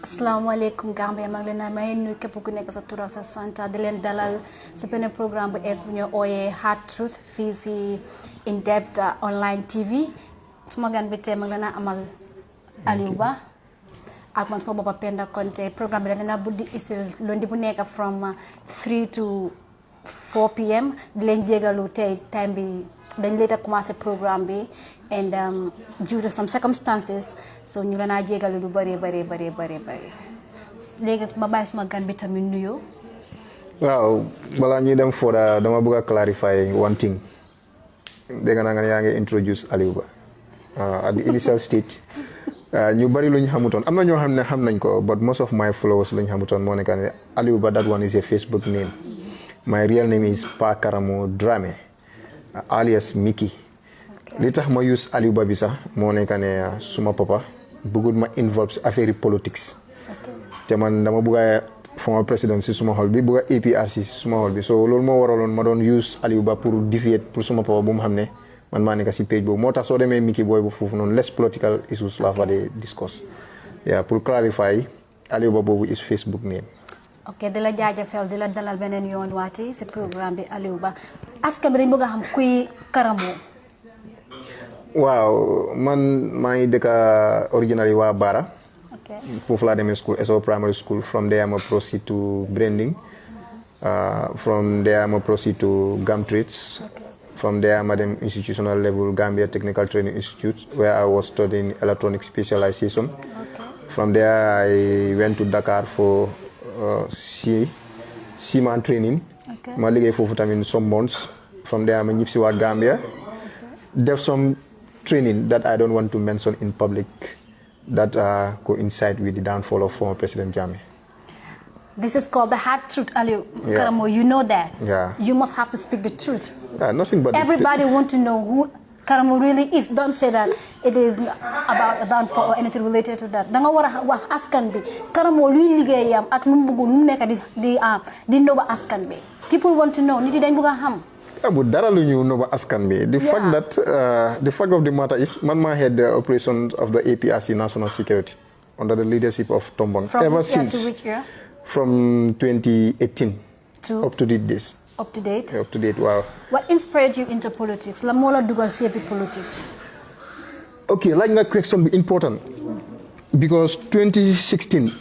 Assalamualaikum Gambia maa ngi leen may nuyu képp ku nekk sa tur ak sa sant di leen dalal si benn programme bu es bu ñu ooyee Hard Truth fii si In Depth online TV suma gan bi tey maa ngi leen amal Alieu Bah ak man suma boppa Penda Konte programme bi dana buddi isil lundi bu nekk from 3 to 4 p.m. di leen jégalu tey time bi dañ leen a commencé programme bi and due to some circumstances so ñu leen a jégalu lu bari léegi ma bàyyi suma gan bi tamit nuyoo. waaw balaa ñuy dem fooda dama bëgg a clarify one thing dégg naa nga yaa ngi introduce Alieu Bah at the initial stage ñu bari lu ñu xamutoon am na ñoo xam ne xam nañ ko but most of my followers lu ñu xamutoon moo nekk ne Alieu Bah that one is a Facebook name my real name is Pa Karamo Dramé alias MICKY li tax ma use Alieu Bah bi sax moo nekk ne suma papa bëggul ma involve affaire politics te man dama bëgg a former président si suma xol bi bëgg a APRC si suma xol bi so loolu moo waraloon ma doon use Alieu Bah pour défier pour suma papa bu mu xam ne man maa nekk si page boobu moo tax soo demee MICKY booy bu foofu noonu less political issues la fa de discuss yeah pour clarify Alieu Bah boobu is Facebook name. ok di la jaajëfal di la dalal beneen yoon waati si programme bi Alieu Bah askan bi dañ bëgg a xam kuy Karamo. waaw man maa ngi dëkk originally waa Bara. foofu laa demee school SO primary school from there ma proceed to branding from there ma proceed to gum trades. From there, Madam institutional level Gambia Technical Training Institute, where I was studying electronic specialization. From there, I went to Dakar for seaman training. I lived for some months. From there, I went to Gambia. There's some training that I don't want to mention in public that coincide with the downfall of former President Jammeh. This is called the hard truth, Alieu. Karamo, you know that. Yeah. You must have to speak the truth. Nothing but everybody want to know who Karamo really is. Don't say that it is about a downfall or anything related to that. Danga wara wax askan bi Karamo luy liggéeyam ak lu mu bëgg lu nekk di noba askan bi. People want to know. Nit yi dañ bëgg a xam. But dara lu ñu noba askan bi. The fact that the fact of the matter is man ma head the operations of the APRC National Security under the leadership of Tombong. From which year to which year? From 2018 to up to date days. Up to date? Up to date, wow. What inspired you into politics? La mola dugal CV politics. Okay, like that question be important because 2016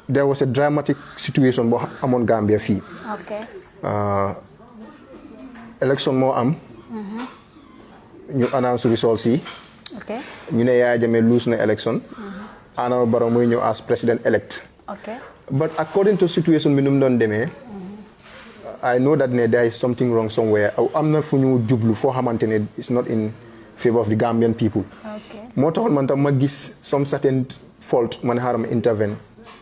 there was a dramatic situation among Gambia fee. Okay. Election mo ñu announce results yi. Okay. ñu ne Yaya Jammeh lose na election. Adama Barrow moy ñëw as president elect. Okay. But according to situation bi num don démé I know that there is something wrong somewhere. I'm not for you jublu for xamantene it's not in favor of the Gambian people. Okay. Moo taxoon man tam ma gis some certain fault man haram intervene.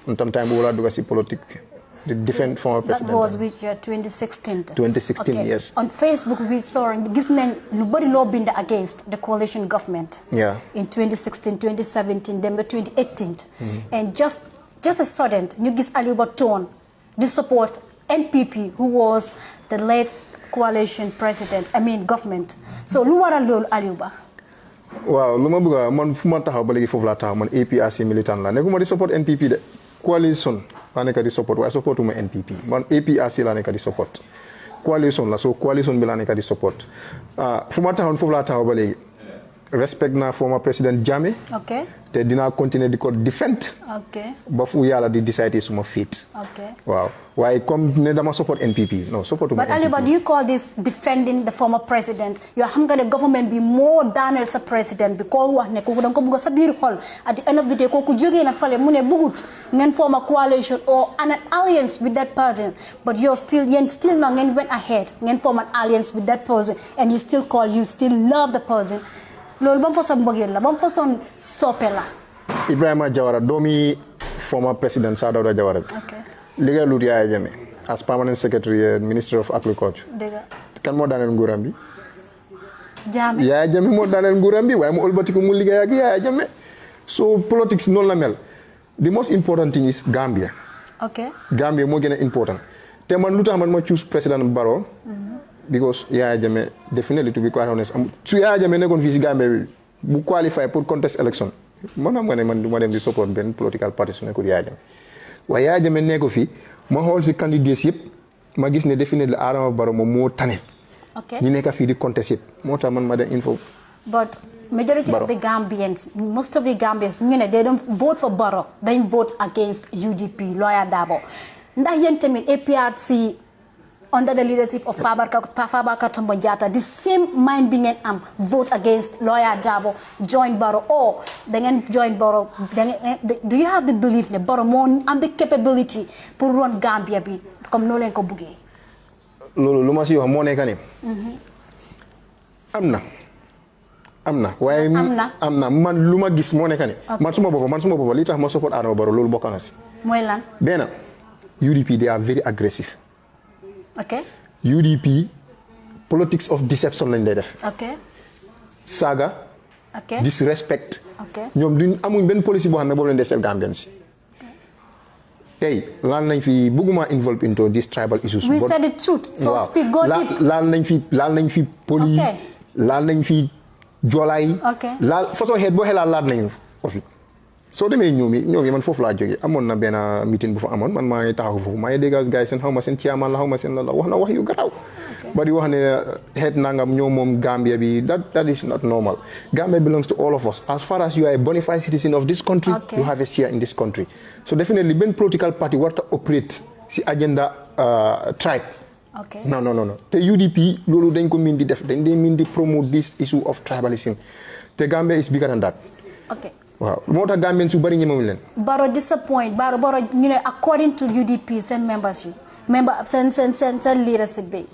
On tam time wala duga ci politique the defend former president. That was which year 2016. 2016, okay. Yes. On Facebook we saw gis nañ lu bari lo bind against the coalition government. Yeah. In 2016, 2017, then 2018. And just a sudden ñu gis Alieu Bah tone the support NPP, who was the late coalition president, government. So, lu waral lolu Alieu Bah? Waaw, luma bëgg man fuma taxaw ba legi fofu la taxaw man APRC militant la. Nekuma di support NPP de. Coalition la nekk di support, waaye supportuma NPP. Man APRC la nekk di support. Coalition la, so coalition bi la nekk di support. Fuma taxaw fofu la taxaw ba legi. Respect na former president Jammeh. Okay. Te dina continue di ko defend. Okay. Ba fu yàlla di decide suma fit. Okay. Waaw. Waaye comme ne dama support NPP. No, supportuma NPP. But Alieu Bah, do you call this defending the former president? Yoo xam nga ne government bi moo daaneel sa president bi ko wax ne kooku danga ko bëgg sa biir xol. At the end of the day kooku jógee na fale mu ne bëggut ngeen form a coalition or an alliance with that person. But yéen still now ngeen went ahead ngeen form an alliance with that person and you still love the person. Loolu ba mu façon mbëggeel la ba mu façon soppe la. Ibrahima Jawara doomi former president Sir Dawda Jawara bi. Okay. Liggéey lut Yaya Jammeh as permanent secretary Ministry of Agriculture. Dëgg. Kan moo daaneel nguuram bi? Jammeh. Yaya Jammeh moo daaneel nguuram bi waaye mu ëlbatiku mu liggéey ak Yaya Jammeh. So politics noonu la mel. The most important thing is Gambia. Okay. Gambia moo gën a important. Te man lu tax man ma choose President Barrow. Because Yaya Jammeh definitely to be quite honest su Yaya Jammeh nekkoon fii si Gambia bi bu qualify pour contest election man am nga ne man du ma dem di support benn political party su nekkul Yaya Jammeh waaye Yaya Jammeh nekk fi ma xool si candidates yëpp ma gis ne definitely Adama Barrow moom moo tane. ok ñi nekk fii di contest yëpp moo tax man ma dem info. but majority of the Gambians, most of the Gambians, they don't vote for Barrow. They vote against UDP, Lawyer Darboe. Ndax yéen tamit APRC under the leadership of Fabakary Tombong Jatta, the same mind being am vote against Lawyer Darboe, join Barrow, or then join Barrow. Do you have the belief that Barrow more and the capability to run Gambia bi comme no len ko buggee? Loolu lu ma si wax moo nekk ni am na waaye am na man lu ma gis moo nekk ni man suma boppa li tax ma support Adama Barrow loolu bokk na si mooy lan benn UDP they are very aggressive. Okay. UDP politics of deception lañ lay def. Okay. Saga. Okay. Disrespect. Okay. ñoom duñ amuñ benn policy boo xam ne boobu lañ deseel Gambians. Tey laal nañ fi bëgguma involve into these tribal issues. We said the truth. So speak go deep. laal nañ fi poli. laal nañ fi joolaay. Okay. laal façon xeet boo xelaat laal nañu ko fi. soo demee ñoomi man foofu laa jógee amoon na benn meeting bu fa amoon man maa ngi taxaw foofu maa ngi dégg gars yi seen xaw ma seen chairman la xaw ma seen la wax na wax yu garaaw. ba di wax ne xeet nangam ñoo moom Gambia bi that is not normal. Gambia belongs to all of us. As far as you are a bona fide citizen of this country, you have a share in this country. So definitely benn political party war to operate si agenda tribe. Okay. No. te UDP loolu dañ ko min di def dañ dee min di promote this issue of tribalism te Gambia is bigger than that. Okay. Waaw moo tax Gambians su bari ñemewuñ leen. Barrow disappoint Barrow according to UDP seen membership seen leadership bi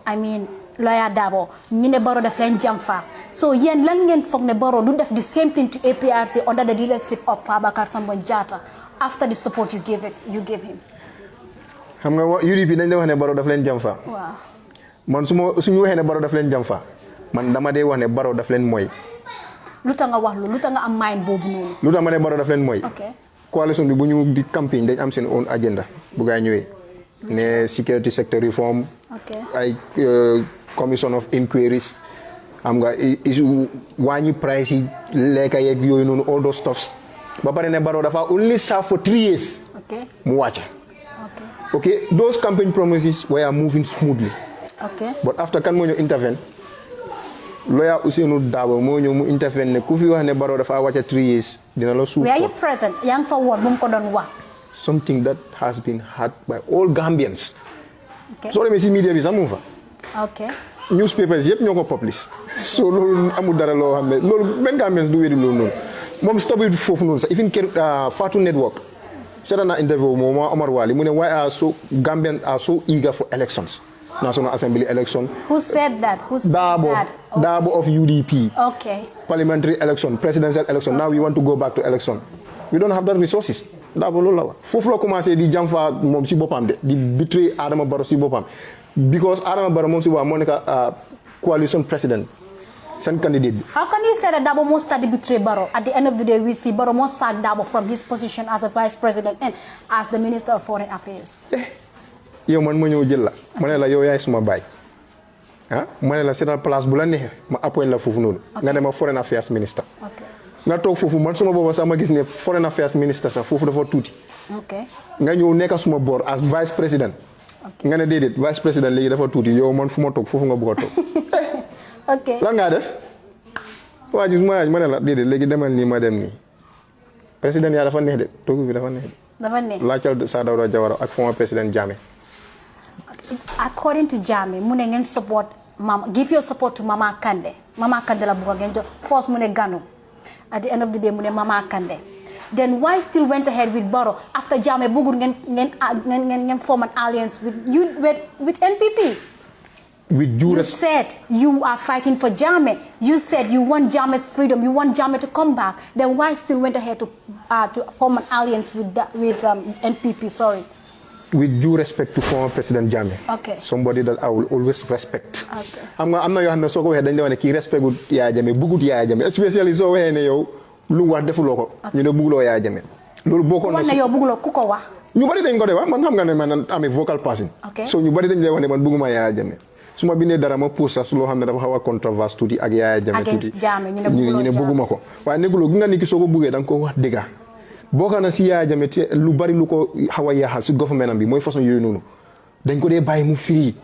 I mean Lawyer Darboe ñu ne Barrow daf leen jam fa so yéen lan ngeen foog ne Barrow du def the same thing to APRC under the leadership of Fabakary Tombong Jatta after the support you gave him. xam nga UDP dañ lay wax ne Barrow daf leen jam fa. Waaw man suñu waxee ne Barrow daf leen jam fa man dama dee wax ne Barrow daf leen mooy. lu tax nga wax lu tax nga am mind boobu noonu. lu tax ma ne Barrow daf leen mooy. ok coalition bi bu ñu di campagne dañ am seen own agenda bu gaa ñëwee. ne security sector reform. ay commission of inquiries. am nga wàññi price yi lekka yeeg yooyu noonu all those stuffs. ba pare ne Barrow dafa only serve for 3 years. mu wàcca. okay those campaign promises were moving smoothly. but after kan moo ñu intervene. Lawyer Ousainou Darboe moo ñëw mu intervene ne ku fi wax ne Barrow dafa wàcca 3 years dina la suuf. were you present yaa ngi fa woon bu mu ko doon wax. something that has been heard by all Gambians. soo demee si media bi sax mu fa. newspapers yëpp ñoo ko publish. so loolu amul dara loo xam ne loolu benn Gambians du wéri loolu noonu moom stop foofu noonu sax even Fatou Network seetaan naa interview moom Omar Wali mu ne why are Gambians are so eager for elections. National Assembly election. Who said that? Darboe of UDP. Okay. Parliamentary election, presidential election. Now we want to go back to election. We don't have the resources. Darboe loolu la wax foofu la commencé di jam fa moom si boppam de di betray Adama Barrow si boppam because Adama Barrow moom si waa moo nekk coalition president seen candidate bi. How can you say that Darboe must start to betray Barrow? At the end of the day, we see Barrow must sack Darboe from his position as a vice president and as the Minister of Foreign Affairs. yow man ma ñëw jël la ma ne la yow yaay suma baay ma ne la seetal place bu la neexee ma appoint la foofu noonu nga ne ma foreign affairs minister nga toog foofu man suma booba sax ma gis ne foreign affairs minister sax foofu dafa tuuti nga ñëw nekk suma boor as vice président nga ne déedéet vice président léegi dafa tuuti yow man fu ma toog foofu nga bëgg a toog lan ngaa def waa ji ma ne la déedéet léegi demal nii ma dem nii président yaa dafa neex de toogu bi dafa neex laajal Saa Dawda Jawara ak former président Jammeh. According to Jammeh mu ne ngeen support give your support to Mama Kandeh la bëgg ngeen jox force mu ne Gano at the end of the day mu ne Mama Kandeh then why still went ahead with Barrow after Jammeh bëggul ngeen form an alliance with NPP. With due you said you are fighting for Jammeh. You said you want Jammeh's freedom. You want Jammeh to come back. Then why still went ahead to form an alliance with NPP? Sorry. With due respect to former President Jammeh. Somebody that I will always respect. I'm not your hand. So go ahead and respect with Yaya Jammeh. Bugut Yaya Jammeh. Especially so when you look what the full you know bugulo Yaya Jammeh. Lulu boko na. Wana yo bugulo kuko wa. Nobody didn't go there. Man, I'm a vocal person. So nobody didn't go there. Man buguma Yaya Jammeh. su ma bindee dara ma post sax su loo xam ne dafa xaw a controverse tuuti ak Yaya Jammeh tuuti ñu ne bëgguma ko waaye nekkuloo gi nga nit ki soo ko buggee da nga ko wax dëgga bokk na si Yaya Jammeh te lu bari lu ko xaw a yaaxal si government bi mooy façon yooyu noonu dañ ko dee bàyyi mu free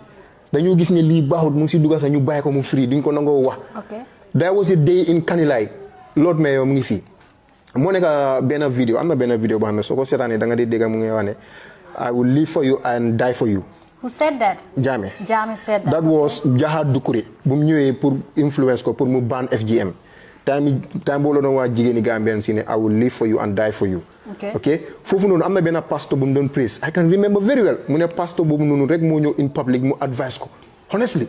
dañoo gis ne lii baaxut mu ngi si dugga sax ñu bàyyi ko mu free duñ ko nangoo wax there was a day in Kanilai Lord Mayor mu ngi fii moo nekk benn vidéo am na benn vidéo boo xam ne soo ko seetaanee da nga dee dégg mu ngi wax ne I will live for you and die for you. Who said that? Jammeh. Jammeh said that. That was Jahad Doucouré bu mu ñëwee pour influence ko pour mu ban FGM time boo la doon waa jigéeni Gambien si ne I will live for you and die for you. ok foofu noonu am na benn pastor bu mu doon praise I can remember very well mu ne pastor boobu noonu rek moo ñëw in public mu advice ko honestly.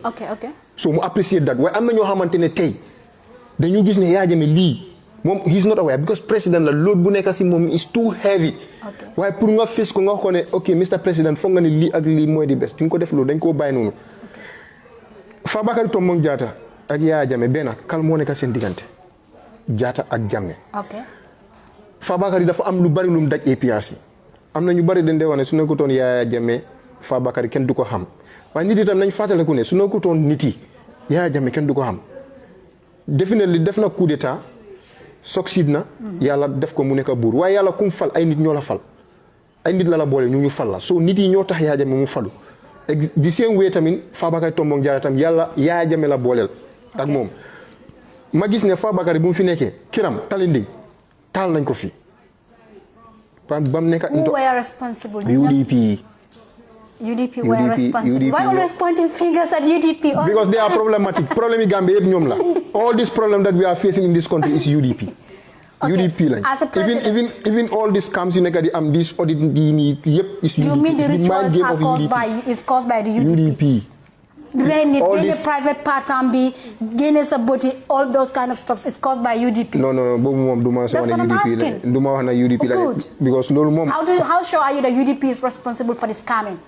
so mu appreciate that waaye am na ñoo xamante ne tey dañu gis ne Yaya Jammeh lii moom he is not aware because président la load bu nekk si moom is too heavy. waaye pour nga face ko nga wax ko ne ok Mr President foog nga ne lii ak lii mooy di best duñ ko def loolu dañ koo bàyyi noonu. Fabakary Tombong Jatta ak Yaya Jammeh benn kal moo nekk seen diggante Jatta ak Jammeh. Fabakary dafa am lu bari lu mu daj APRC am na ñu bari dañ dee wax ne su nekkutoon Yaya Jammeh Fabakary kenn du ko xam waaye nit itam nañ fàttaliku ne su nekkutoon nit yi Yaya Jammeh kenn du ko xam definitely def na coup d'état succeed na yàlla def ko mu nekk buur waaye yàlla kum fal ay nit ñoo la fal ay nit la boole ñu fal la so nit yi ñoo tax Yaya Jammeh mu falu di seen wéy tamit Fabakary Tombong Jatta tam yàlla Yaya Jammeh la booleel ak moom ma gis ne Fabakary bu mu fi nekkee kiram talinding taal nañ ko fi bam nekk who were responsible? UDP were responsible. Why always pointing fingers at UDP? Because they are problematic. Problem in Gambia yep ñoom la. All this problem that we are facing in this country is UDP. UDP lañ. As a president, even all these scams you nekk di am this audit bi nii yëpp is UDP. You mean the rituals are caused by the UDP? Drain it, gain a private part and be gain a body, all those kind of stuff is caused by UDP. No, boobu moom du ma wax ne UDP la. Du ma wax ne UDP la. Because loolu moom. How sure are you that UDP is responsible for the scamming?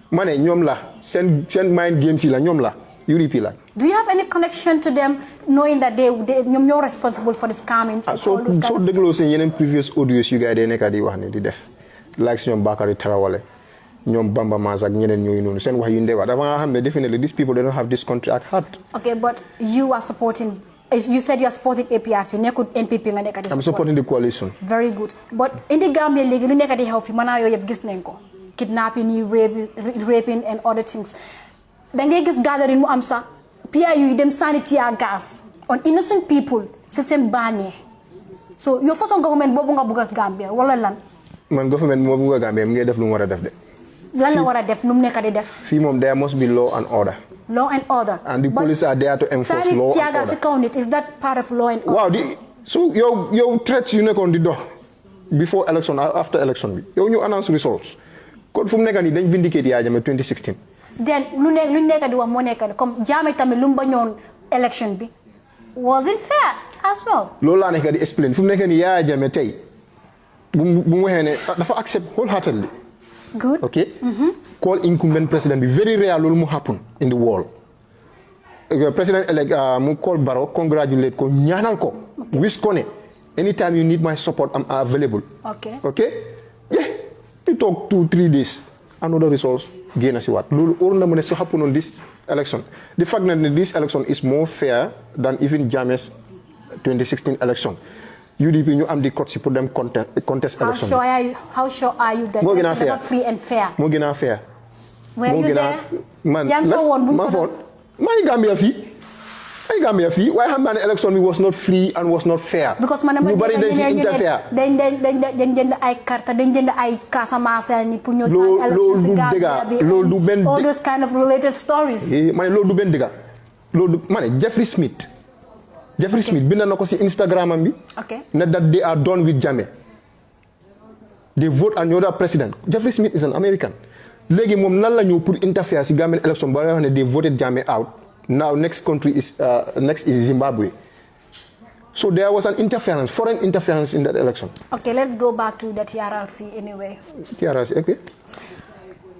ma ne ñoom la seen mind games yi la ñoom la UDP la. Do you have any connection to them knowing that ñoom ñoo responsible for the scamming? soo dégloo seen yeneen previous audios yu gars yi day nekk di wax ne di def like ñoom Bakary Tarawale ñoom Bamba Mass ak ñeneen ñooyu noonu seen wax yu ndee wax dafa nga xam ne definitely these people they don't have this country at heart. Okay, but you said you are supporting APRC nekkul NPP nga nekk di support. I'm supporting the coalition. Very good, but in the Gambia léegi lu nekk di xew fi mën naa yooyu yëpp gis nañ ko. Kidnapping, raping and other things. Da ngay gis gathering mu am sax PIU dem sànni tear gas on innocent people c'est seen bànnee. So yow façon government boobu nga bëgg a Gambia wala lan? Man government moo bëgg a Gambia mu ngi def lu mu war a def de. Lan la war a def lu mu nekk di def? Fii moom there must be law and order. Law and order. And the police are there to enforce law and order. Si kaw nit is that part of law and order? Waaw so yow threats yu nekkoon di dox before election after election bi yow ñu announce results. kon fu mu nekk nii dañ vindicate Yaya Jammeh 2016. then lu nekk di wax moo nekk comme Jammeh tamit lu mu bañoon election bi was it fair as well. loolu laa nekk di explain fu mu nekk nii Yaya Jammeh tey bu mu waxee ne dafa accept wholeheartedly. good okay. call incumbent president bi very rare loolu mu happen in the world. President elect mu call Barrow congratulate ko ñaanal ko. wish ko ne anytime you need my support I'm available. okay. yeah. We talk 2-3 days another results gain si waat loolu óor na ma ne so happen on this election the fact that this election is more fair than even Jammeh's 2016 election UDP ñu am di court si pour dem contest election. How sure are you that moo gën a fair free and fair? moo gën a fair. Were you there? Man yaa ngi ko woon bu ñu ko maa ngi Gambia fii waaye xam naa ne election bi was not free and was not fair. because man ñu bari dañ si interfere. dañ jënd ay carte dañ jënd ay Casamance ni pour ñoo sànni election si Gambia bi loolu du benn all those kind of related stories. ma ne loolu du benn dëgga loolu ma ne Jeffrey Smith bind na ko si Instagram am bi. ne that they are done with Jammeh. they vote another president. Jeffrey Smith is an American. léegi moom nan la ñëw pour interfere si Gambian election ba wax ne they voted Jammeh out. Now next is Zimbabwe. So there was an interference, foreign interference in that election. Okay, let's go back to the TRRC anyway. TRRC, okay.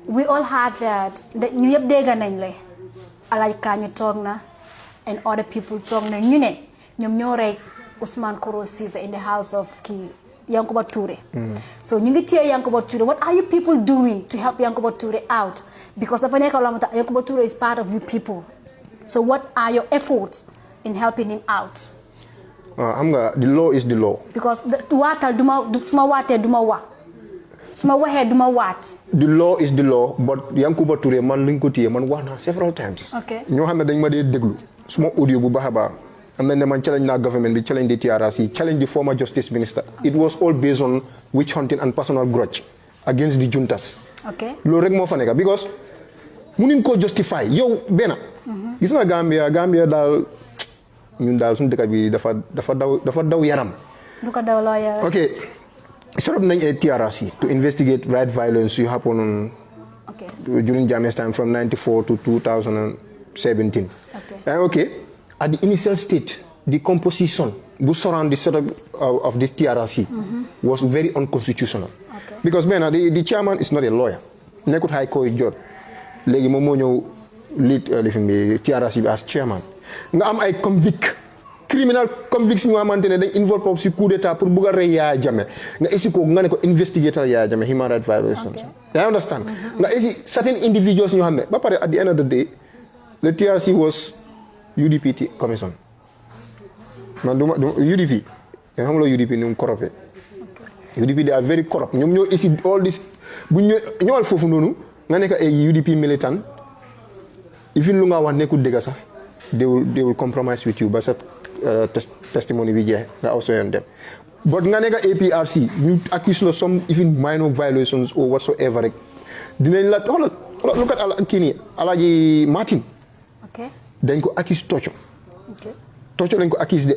We all heard that ñu yëpp dégg nañ la Alaaji Kani toog na and other people toog na ñu ne ñoom ñoo rey Ousmane Koro Ceesay in the house of Yankuba Toure. So ñu ngi téye Yankuba Toure. What are you people doing to help Yankuba Toure out? Because dafa nekk loo xamante Yankuba Toure is part of you people. So what are your efforts in helping him out? Xam nga the law is the law. Because waatal suma waatee duma wa. Suma waxee duma waat. The law is the law, but Yankuba Toure man luñ ko téye man wax naa several times. Okay. ñoo xam ne dañ ma dee déglu suma audio bu baax a baax. am nañ ne man challenge naa government bi challenge the TRRC challenge the former justice minister. It was all based on witch hunting and personal grudge against the juntas. Okay. loolu rek moo fa nekk because mënuñ koo justify yow benn. gis nga Gambia daal ñun daal suñu dëkk bi dafa daw yaram. du ko daw loo yaram. ok set up nañ a TRRC to investigate right violence yu happen on during Jammeh's time from 94 to 2017. Okay. At the initial stage, the composition who surround the setup of this TRRC was very unconstitutional. Because the chairman is not a lawyer. Nekut High Court judge. Legi moom moo ñëw lead TRRC as chairman. Nga am ay criminal convicts ñu xamante ne dañ involve si coup d'état pour bugg a rey Yaya Jammeh nga isi ko nga ne ko investigator Yaya Jammeh human rights violations. You understand? Nga isi certain individuals ñu xam ne ba pare at the end of the day the TRRC was UDP commission. Man UDP xam nga UDP ni mu corrupé. UDP they are very corrupt. ñoom ñoo isi all this bu ñëwal foofu noonu nga nekk ay UDP militant even lu nga wax nekkul dëgg sax they will compromise with you ba sa testimony bi jeex nga also yoon dem but nga nekk APRC ñu accuse la some even minor violations or whatsoever rek dinañ la xoolal look at kii nii Alaaji Martin dañ ko accuse torture lañ ko accuse de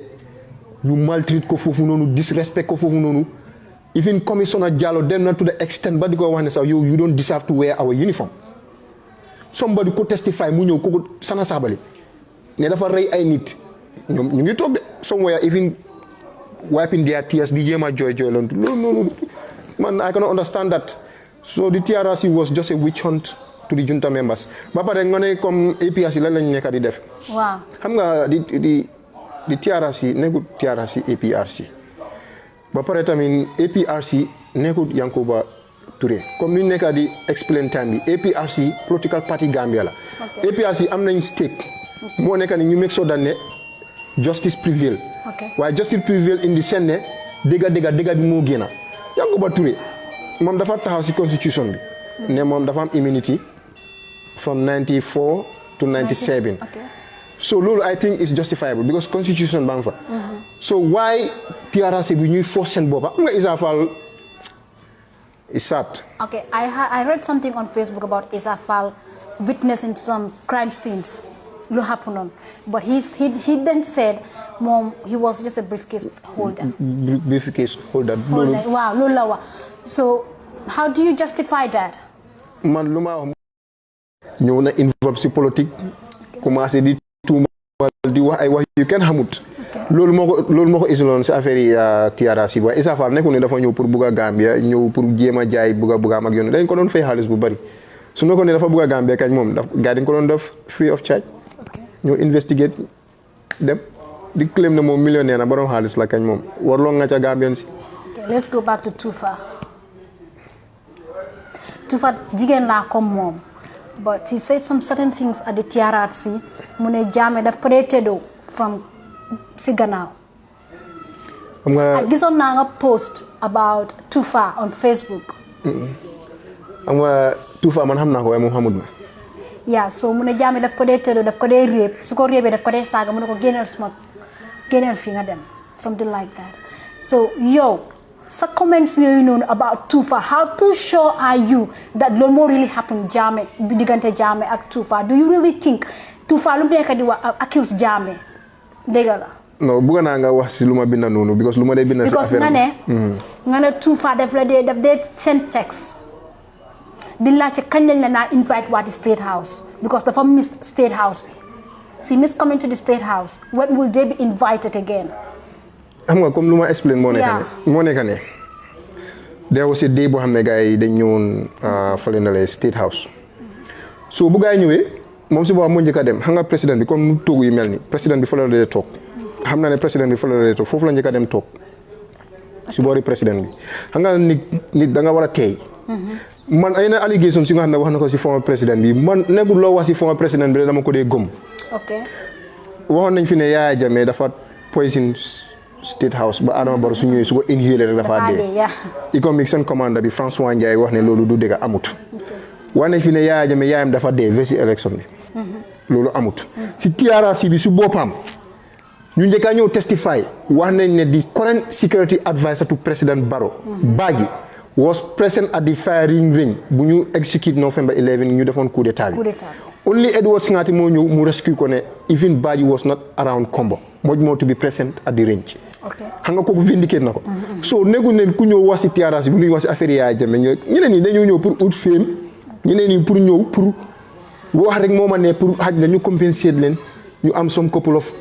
ñu maltreat ko foofu noonu disrespect ko foofu noonu even Commissioner Jallow dem na to the extent ba di ko wax ne sax yow you don't deserve to wear our uniform somebody ko testify mu ñëw ko Sana Sabally ne dafa rey ay nit ñoom ñu ngi toog de somewhere even wiping their tears di jéem a jooy loolu noonu man I cannot understand that. So the TRRC was just a witch hunt to the junta members ba pare nga ne comme APRC lan lañ nekk di def. waaw xam nga di TRRC nekkul TRRC APRC ba pare tamit APRC nekkul Yankuba Touré comme ni ñu nekk di explain time bi APRC political party Gambia la. APRC am nañ stake. moo nekk ni ñu make sure that ne justice prevail. waaye justice prevail indi seen ne dégga bi moo génn Yankuba Touré moom dafa taxaw si constitution bi. ne moom dafa am immunity from 94 to 97. so loolu I think is justifiable because constitution baa fa. so why TRRC bi ñuy force seen boppa xam nga Issa Faal is sad. Okay, I read something on Facebook about Issa Faal witnessing some crime scenes. Lo happened on, but he then said, "Mom, he was just a briefcase holder." Briefcase holder. Wow, lulawa. So, how do you justify that? Man, luma ñëw na involve si politique, commencé di tuuma di wax ay wax yu kenn xamut. loolu moo ko isoloon si affaire yi TRRC ba Issa Faal nekkul ne dafa ñëw pour bugg a Gambia ñëw pour jéem a jaay bugg a am ak yoon dañ ko doon fay xaalis bu bari su nekkoon ne dafa bugg a Gambia kañ moom gars dañ ko doon def free of charge. ñoo investigate dem di claim ne moom millionnaire na borom xaalis la kañ moom warloo nga ca Gambian si. Let's go back to Tufa jigéen laa comme moom but he said some certain things at the TRRC mu ne Jammeh daf ko dee tëddoo from si gannaaw. xam nga gisoon naa nga post about Tufa on Facebook. xam nga Tufa man xam naa ko waaye moom xamut ma. Yeah, so mu ne Jammeh daf ko dee tëddoo daf ko dee réeb su ko réebee daf ko dee saaga mu ne ko génneel fi nga dem something like that. So yow sa comments yooyu noonu about Tufa how too sure are you that loolu moo really happen Jammeh bi diggante Jammeh ak Tufa do you really think Tufa lu mu nekk di wax accuse Jammeh dégg la. non bëgg naa nga wax si lu ma bind noonu because lu ma dee bind si affaire nga ne Tufa daf dee send text di laajte kañ lañ la naa invite waati State House because dafa miss State House bi si miss coming to the State House when will they be invited again. xam nga comme lu ma explain moo nekk ne there was a day boo xam ne gars yi dañ ñëwoon fële na la State House so bu gars yi ñëwee moom si boppam moo njëkk a dem xam nga président bi comme toogu yi mel ni président bi fële la dee toog xam na ne président bi fële la dee toog foofu la njëkk a dem toog si boori président bi xam nga nit da nga war a teey man ay na allégation si nga xam ne wax na ko si former président bi man nekkul loo wax si former président bi dama ko dee gëm waxoon nañ fi ne Yaya Jammeh dafa poison State House ba Adama Barrow su ñëwee su ko inhalé rek dafa dee economic seen commandant bi François Ndiaye wax ne loolu du dëgg amut wax nañ fi ne Yaya Jammeh yaayam dafa dee vesi élection bi loolu amut si TRRC bi su boppam ñu njëkkaa ñëw testify wax nañ ne di current security advisor to President Barrow Badji was present at the firing range bu ñu execute November 11 ñu defoon coup d'état bi only Edward Singati moo ñëw mu rescue ko ne even Badji was not around Kombo moo to be present at the range xam nga kooku vindicate na ko so néegu ne ku ñëw wax si TRRC bi lu ñu wax si affaire Yaya Jammeh ñeneen ñi dañoo ñëw pour ut fame ñeneen ñi pour ñëw pour wax rek moo ma ne pour xaj na ñu compenser leen ñu am some couple of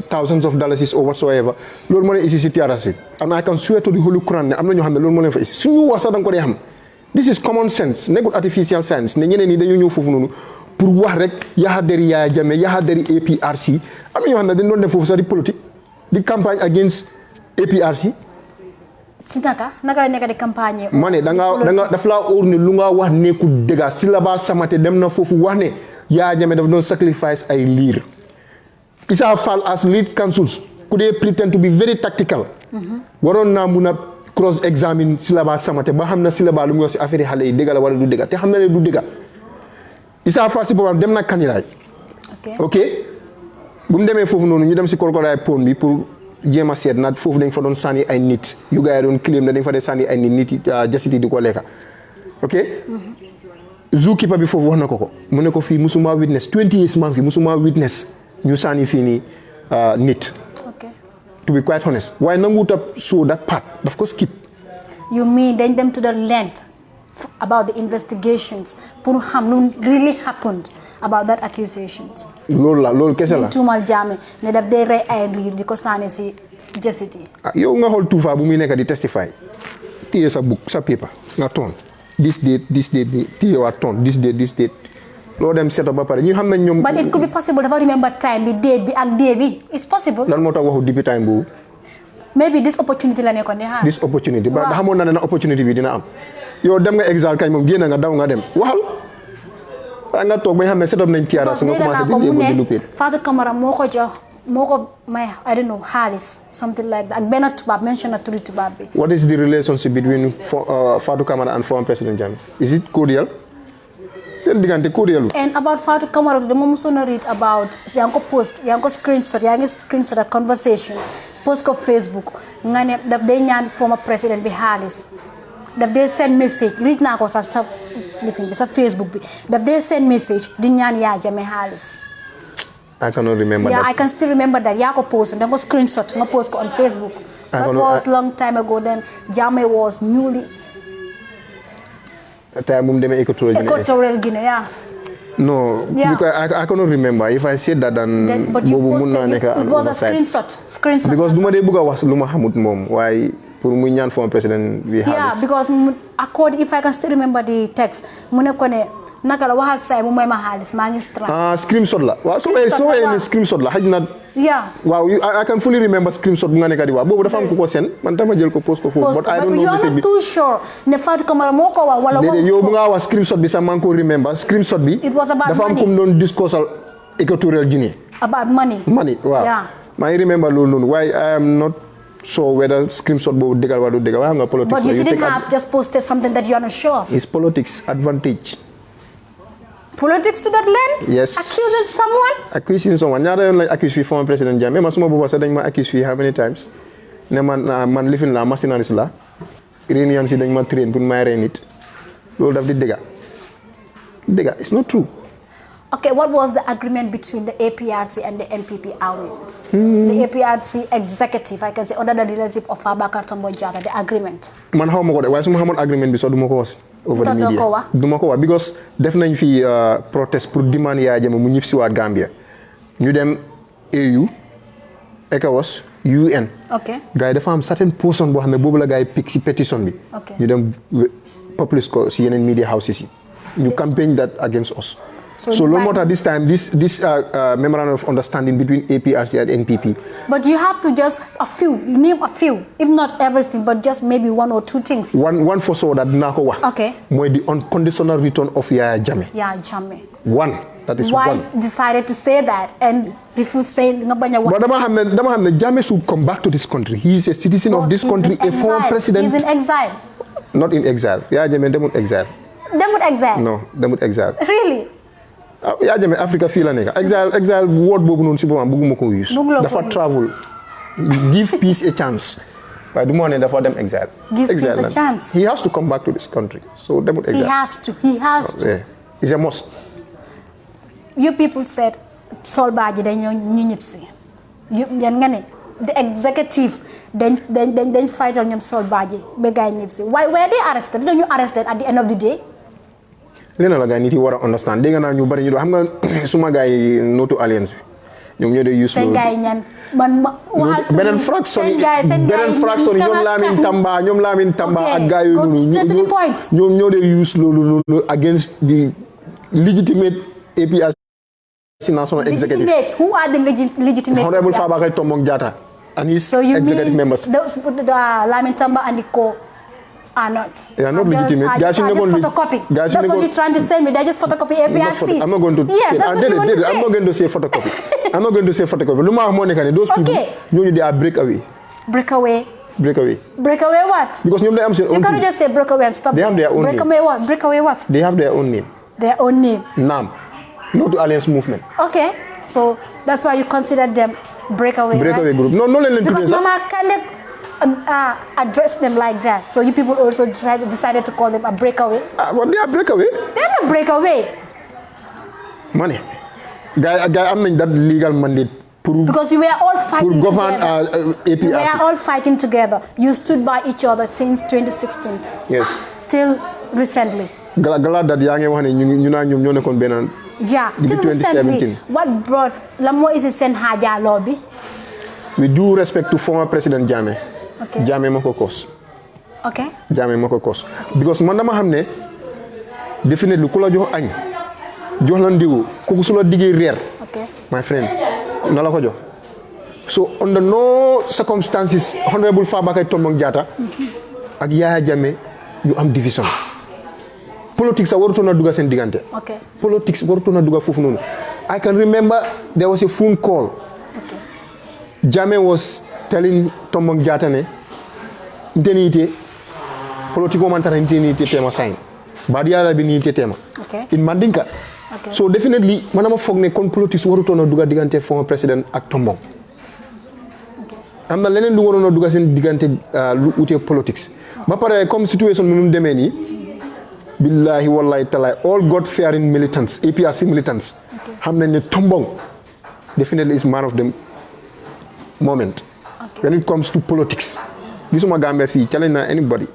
thousands of dollars or whatsoever loolu moo leen isi si TRRC and I can swear to the Holy Quran ne am na ñoo xam ne loolu moo leen fa isi suñu wax sax da nga ko dee xam this is common sense nekkul artificial science ne ñeneen ñi dañoo ñëw foofu noonu pour wax rek yaxaderi Yaya Jammeh yaxaderi APRC am na ñoo xam ne dañ doon def foofu sax di politique di campagne against APRC si naka la nekk di campagne ma ne da nga daf laa óor ne lu nga wax nekkul dëgg si la ba samate dem na foofu wax ne Yaya Jammeh daf doon sacrifice ay liir Issa Fall as lead counsels ku dee pretend to be very tactical waroon naa mun a cross examine si la ba samate ba xam na si la ba lu mu wax si affaire xale yi dëgg la wala du dëgg te xam na ne du dëgg Issa Fall si boppam dem na kandidaay ok bu mu demee foofu noonu ñu dem si Crocodile Pond bi pour jéem a seet naat foofu dañ fa doon sànni ay nit yu gars yi doon claim ne dañ fa dee sànni ay nit yi jasiti di ko lekka ok zookeeper bi foofu wax na ko mu ne ko fii musuma witness 20 years maa ngi fi musuma witness ñu sànni fii nii nit to be quite honest waaye nanguwut a show that part daf ko skip you mean dañ dem to the length about the investigations pour xam lu really happened about that accusations loolu kese la tuumal Jammeh ne daf dee rey ay liir di ko sànni si jësit yi yow nga xool tuufa bu muy nekk di testify téye sa book sa paper nga toon this date ni téye waat toon this date loo dem seto ba pare ñu xam nañ ñoom but it could be possible dafa remember time bi date bi ak day bi it's possible lan moo tax waxu depuis time boobu maybe this opportunity la nekkoon di xaar this opportunity ba xamoon na ne opportunity bi dina am yow dem nga exal kañ moom génn nga daw nga dem waxal waaye nga toog ba nga xam ne setup nañ tiara sa nga commencé di lu Fatou Camara moo ko may I don't know xaalis something like that ak benn tubaab mention na turi tubaab bi what is the relationship between Fatou Camara and former President Jammeh is it cordial seen diggante cordial and about Fatou Camara dama musoon a read about yaa ngi ko screenshot a conversation post ko Facebook nga ne daf day ñaan former president bi xaalis daf dee send message read naa ko sax sa lifin bi sa Facebook bi daf dee send message di ñaan Yaya Jammeh xaalis I cannot remember that. I can still remember that yaa ko post da nga ko screenshot nga post ko on Facebook that was long time ago then Jammeh was newly time mu demee Equatorial Guinea yeah no because I cannot remember if I said that then boobu mun naa nekk it was a screenshot because du ma dee bëgg a wax lu ma xamut moom waaye pour muy ñaan former president bi yeah because according if I can still remember the text mu ne ko ne naka la waxal say mu may ma xaalis maa ngi screenshot la waaw soo wee screenshot la xaj na waaw I can fully remember screenshot bu nga nekk di wax boobu dafa am ku ko seen man dama jël ko post ko foofu but I don't know message bi too sure ne Fatou Camara moo ko wax wala déedéet yow bu nga wax screenshot bi sax maa ngi ko remember screenshot bi dafa am comme doon discussal Equatorial Guinea about money waaw maa ngi remember loolu noonu waaye I am not sure whether screenshot boobu dëggal wala du dëggal waaye xam nga politics but you didn't have just posted something that you are not sure of it's politics advantage politics to that length? Yes. Accusing someone? Accusing someone. Ñaata yoon lañ accuse fii former President Jammeh man suma booba sax dañ ma accuse fii how many times ne man lifin la mercenaries la réunion si dañ ma train pour may rey nit loolu daf di dëgga it's not true. Okay, what was the agreement between the APRC and the NPP outfits? The APRC executive, I can say, under the leadership of Fabakary Tombong Jatta, the agreement. Man xaw ma ko de waaye su ma xamoon agreement bi sax du ma ko wax over the media du ma ko wax because def nañ fi protest pour demand Yaya Jammeh mu ñib si waat Gambia ñu dem AU ECOWAS UN gars yi dafa am certain portion boo xam ne boobu la gars yi pick si pétition bi ñu dem publish ko si yeneen media houses yi ñu campaign that against us So no matter this time, this memorandum of understanding between APRC and NPP. But you have to just name a few, if not everything, but just maybe one or two things. One for sure that Nakowa. Okay. More the unconditional return of Yaya Jammeh. Yeah, Jammeh. One. That is why one. Why decided to say that and refuse saying ngabanya one? But Jammeh should come back to this country. He is a citizen of this country, a former president. He's in exile. Not in exile. Yaya Jammeh, they would exile. They would exile? No, they would exile. Really? Yaya Jammeh, Africa feel like exile word bobu non sibo bugu mako use. Dafa travel. Give peace a chance. By the morning, for them exile. Give peace a chance. He has to come back to this country. So they would exile. He has to. Yeah. It's a must. You people said Sol Badji dañu ñipsi. The executive then fight on Sol Badji be gaay ñipsi. Why were they arrested? Did you arrested at the end of the day? Lena la gaay nit yi wara understand. Dégg na ñu bari ñu xam nga suma gaay notu alliance bi. Ñom ñoo dey use benen fraction ñom Lamin Tamba ak gaay ñom ñoo dey use lolu against the legitimate APRC national executive. Who are the legitimate? Honorable Fabakary Tombong Jatta and his executive members. Those Lamin Tamba and the co are not. They are not legitimate. Just photocopy. That's what you're trying to say me. They just photocopy APRC. I'm not going to say. I'm not going to say photocopy. I'm not going to say photocopy. Luma Monica, those people, they are breakaway. Breakaway. Breakaway. Breakaway what? Because you can't just say breakaway and stop. They have their own breakaway name. What? Breakaway what? They have their own name. Their own name. NAM. No to Alliance Movement. Okay. So that's why you consider them breakaway. Breakaway right? group. No, because Mama can't address them like that. So you people also decided to call them a breakaway. But they are breakaway. They're not breakaway. Money. Guy, I mean that legal mandate. Because you were all fighting together. APRC. You were all fighting together. You stood by each other since 2016. Yes. Till recently. Glad that young one you nekon benan. Yeah. Till 2017. What brought Lamo is a Sen Haja lobby? With due respect to former President Jammeh. Okay. Jammeh mako kos. Okay. Jammeh mako kos. Because man dama xamne definitely kula jox agn jox lan digu koku sula digé rer. Okay. My friend, nala ko jox. So under no circumstances Honorable Fabakary Tombong Jatta ak Yaya Jammeh you am division. Politics are warutona duga sen digante. Okay. Politics warutona duga fofu nonu. I can remember there was a phone call. Okay. Jammeh was telling Tombong Jatta ne ntenite politiko man tara ntenite tema sign. Badiala bi ni tema. Okay. In Mandinka. Okay. So definitely manama fogne kon politics warutona duga digante former president ak Tombong. Okay. Amna leneen lu warono duga sen digante lu uté politics. Ba pare comme situation mu démé ni billahi wallahi ta'ala all God fearing militants APRC militants xam nañ ne Tombong definitely is man of the moment when it comes to politics. Gisuma Gambia fi challenge na anybody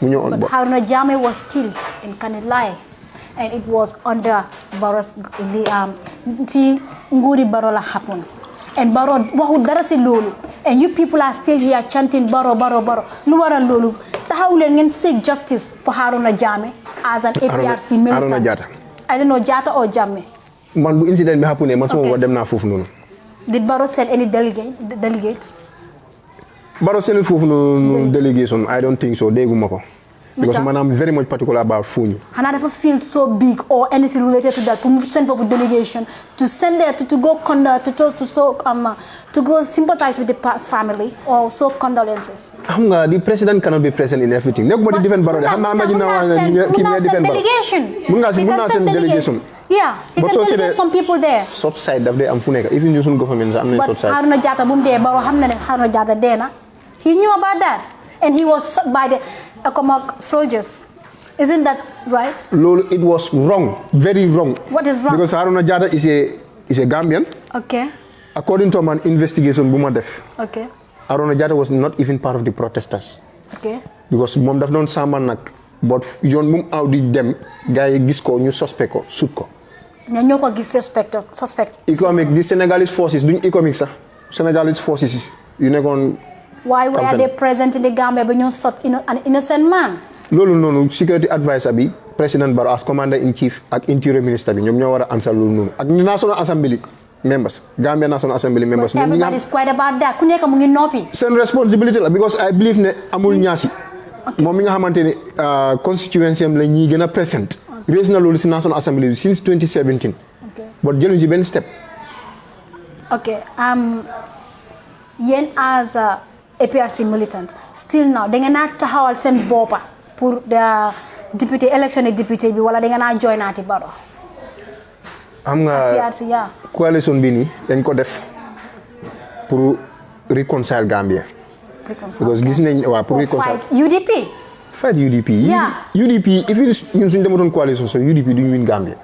mu ñew on board. Haruna Jammeh was killed in Kanilai and it was under Barrow's nguri Barrow happened and Barrow waxu dara ci lolu and you people are still here chanting Barrow lu waral lolu taxaw leen ngeen seek justice for Haruna Jammeh as an APRC militant. I don't know Jatta or Jammeh. Man bu incident bi happen man sama dem na fofu nonu. Did Barrow send any delegates? Barrow send fofu nonu delegation I don't think so deguma ko. Because man I'm very much particular about Funi. Hana never feel so big or anything related to that to send for delegation to send there to go to go sympathize with the family or show condolences. The president cannot be present in everything. Nobody defend Barrow. Send delegation. Yeah, he can delegate some people there. South side of the Amfuneka, even using governments, I'm not south side. Haruna Jatta bum there, Barrow Hamna Haruna Jatta dena. He knew about that, and he was shot by the Akomak soldiers. Isn't that right? Lolo, it was wrong, very wrong. What is wrong? Because Haruna Jatta is a Gambian. Okay. According to an investigation, Bumadef. Okay. Haruna Jatta was not even part of the protesters. Okay. Because mom daf non samanak, but yon mum audit them, guy gis ko ñu suspect ko, shoot ko. Ñoo ko gis suspect. Economic, the Senegalese forces, duñ economic sa. Senegalese forces, you nekon. Why were they present in the Gambia but you shot an innocent man? Lolo no security advisor bi President Barrow as commander in chief ak interior minister bi ñoom ñoo war a answer loolu noonu ak National Assembly members Gambia National Assembly members. everybody is quiet about that ku nekk mu ngi noppi. seen responsibility la because I believe ne amul ñaasi. moom mi nga xamante ne constituency am la ñuy gën a present. raise na loolu si National Assembly bi since 2017. but jëluñ si benn step. ok yéen as APRC militant still now da ngeen a taxawal seen boppa pour député élection député bi wala da ngeen a joinaati Barrow. xam nga coalition bi nii dañ ko def pour reconcile Gambia. because gis nañ waaw pour reconcile. fight UDP. UDP if it is ñun suñu dematoon coalition so UDP duñu win Gambia.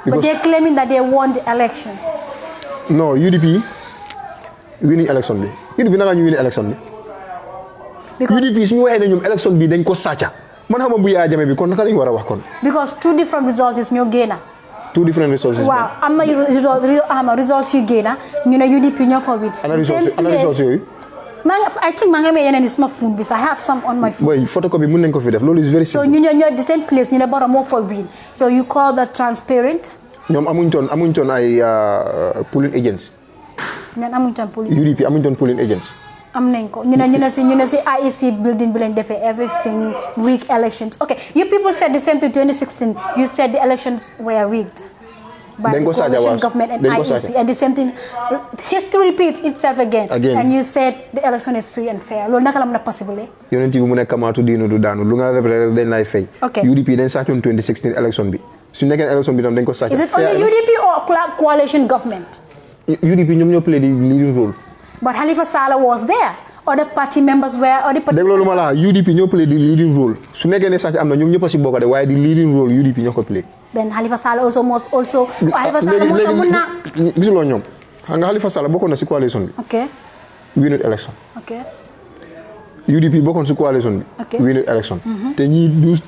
but they claiming that they won the election. no UDP winning election bi UDP naka ñu winning election bi. UDP suñu waxee ne ñoom election bi dañ ko sàcca man xam bu Yaya Jammeh bi kon naka lañ war a wax kon. because two different results ñoo génn. two different results. waaw am na results yu génn ñu ne UDP ñoo fa win. ana results yooyu. I think maa ngi amee yeneen suma phone bi I have some on my phone. boy photocopy mën nañ ko fi def loolu is very simple. so ñu ñoo the same place ñu ne Barrow moo fa win so you call that transparent. ñoom amuñ toon ay polling agents. ñoom amuñ toon polling. UDP amuñ toon polling agents. am nañ ko ñu ne si IEC building bi lañ defee everything rigged elections okay you people said the same thing 2016 you said the elections were rigged by the coalition government and IEC and the same thing history repeats itself again and you said the election is free and fair loolu naka la mën a possible yonent bi mu ne kamaatu diinu du daanu lu nga rek dañ lay fay UDP dañ sàccoon 2016 election bi su nekkee election bi tam dañ ko sàcc. is it only UDP or coalition government UDP ñoom ñoo play the leading role. But Halifa Sallah was there. Other party members were. dégg loolu ma la UDP ñoo play the leading role su nekkee ne sàcc am na ñoom ñëpp a si bokk de waaye the leading role UDP ñoo ko play. then Halifa Sallah also. Halifa Sallah mun na. gisuloo ñoom xam nga Halifa Sallah bokkoon na si coalition bi. ok. winut election. ok. UDP bokkoon si coalition bi. ok winut election. te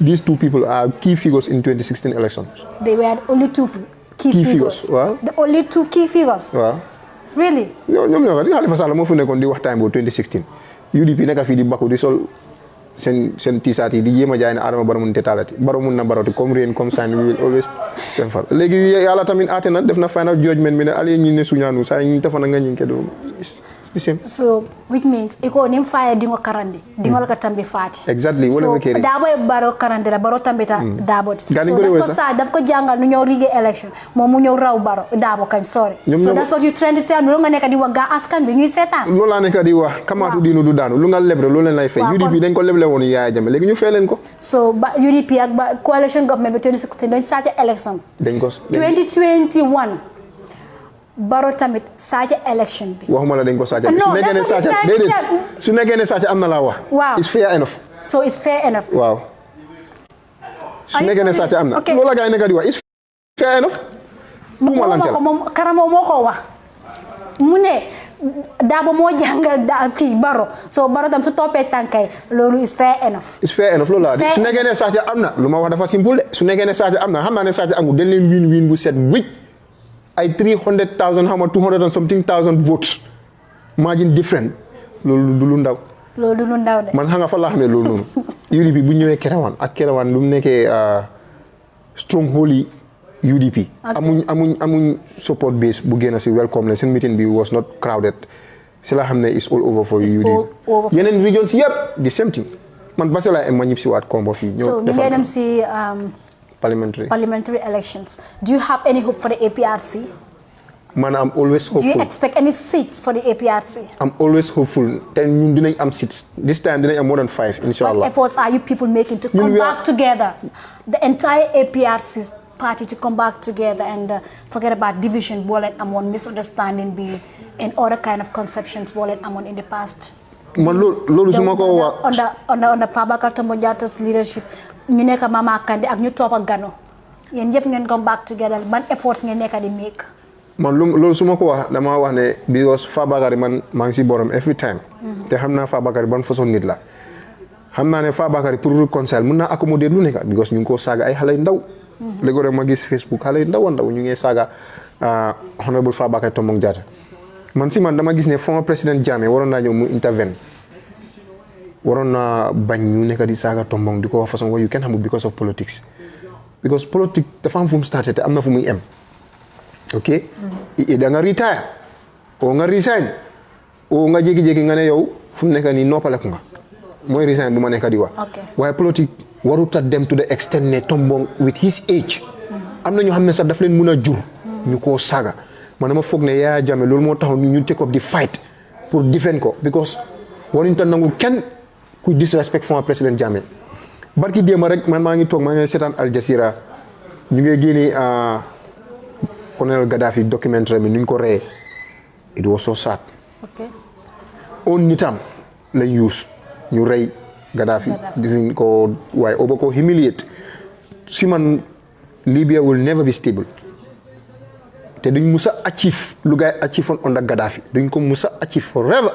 these two people are key figures in 2016 elections. they were only two key figures. waaw the only two key figures. waaw. really. ñoom ñoo di Halifa Sallah moo fi nekkoon di wax time boobu 2016 UDP nekk fii di bakku di sol seen tisaat yi di jéem a jaay ne Adama Barrow mun te taalati Barrow mun na baroti comme rain comme shine we will always stand for léegi yàlla tamit aate na def na final judgment mi ne ali ñi ne suñaanu saa ñi tafana nga ñi ke do so which means iko nim fire dingo karandi dingo la tambi fati exactly wala so keri dabo Barrow karandi la Barrow tambi ta dabot so daf ko jangal nu ñoo rigé election mom mu ñëw raw Barrow dabo kañ sorry so that's what you trying to tell me lu nga nekk di wax ga askan bi ñuy sétan loolu la nekk di wax kamaatu diinu du daanu lu nga lebre loolu leen lay fay UDP dañ ko leble woon Yaya Jammeh léegi ñu fay leen ko so UDP ak coalition government bi 2016 dañ sàcc election dañ ko 2021 Barrow tamit sàcc election bi. waxuma la dañ ko sàcc. su nekkee ne sàcc am na laa wax. waaw it's fair enough. so it's fair enough. waaw. su nekkee ne sàcc am na. ok loolu la gars yi nekk di wax it's fair enough. tuuma lante la moom Karamo moo ko wax mu ne Dabo moo jàngal kii Barrow so Barrow tam su toppee tànkay loolu is fair enough. it's fair enough loolu la su nekkee ne sàcc am na lu ma wax dafa simple de su nekkee ne sàcc am na xam naa ne sàcc amul dañ leen win bu set wicc. ay 300,000 how much 200 and something thousand votes margin different loolu du lu ndaw. loolu du lu ndaw de. man xam nga fa laa xamee loolu noonu. UDP bu ñëwee Kerewan lu mu nekkee stronghold yi UDP. amuñ support base bu génn si welcome la seen meeting bi was not crowded si la xam ne is all over for UDP. yeneen regions yëpp the same thing man basi laa ma ñib si waat combo fii. so ñu ngi dem si. Parliamentary elections. Do you have any hope for the APRC? Man, I'm always hopeful. Do you expect any seats for the APRC? I'm always hopeful. Then you am seats. This time there are more than 5, inshallah. What efforts are you people making to come back together? The entire APRC party to come back together and forget about division, among misunderstanding and other kind of conceptions among in the past. Under Fabakary Tombong Jatta's leadership, ñu nekk Mama Kandeh ak ñu topp ak Gano yéen ñëpp ngeen come back together ban efforts ngeen nekk di make. man loolu su ma ko wax dama wax ne because Fabakary man maa ngi si borom every time. te xam naa Fabakary ban façon nit la. xam naa ne Fabakary pour reconcile mun naa accommoder lu nekk because ñu ngi ko saaga ay xale yu ndaw. léegi rek ma gis Facebook xale yu ndaw ñu ngi saaga honorable Fabakary Tombong Jatta man si man dama gis ne former président Jammeh waroon naa ñëw mu intervene. waroon na bañ ñu nekk di saaga Tombong di ko wax façon yu kenn xamul because of politics because politique dafa am fu mu starté te am na fu muy em ok da nga retire o nga resign o nga jékki-jékki nga ne yow fu mu nekk nii noppaleku nga mooy resign bu ma nekk di wax waaye politique warut a dem to the extent ne tombong with his age am na ñoo xam ne sax daf leen mun a jur ñu koo saaga man dama foog ne Yaya Jammeh loolu moo taxoon ñu take up di fight pour defend ko because waruñu ta nangu kenn ku disrespect former président Jammeh barki déema rek man maa ngi toog maa ngi seetaan Al Jazeera ñu ngi génnee colonel Gaddafi documentary mi nuñ ko reyee it was so sad on nitam lañ use ñu rey Gaddafi difiñ ko waaye oba ko humiliate si man Libya will never be stable te duñ musa achieve lu gaay achieve on under Gaddafi duñ ko musa achieve forever.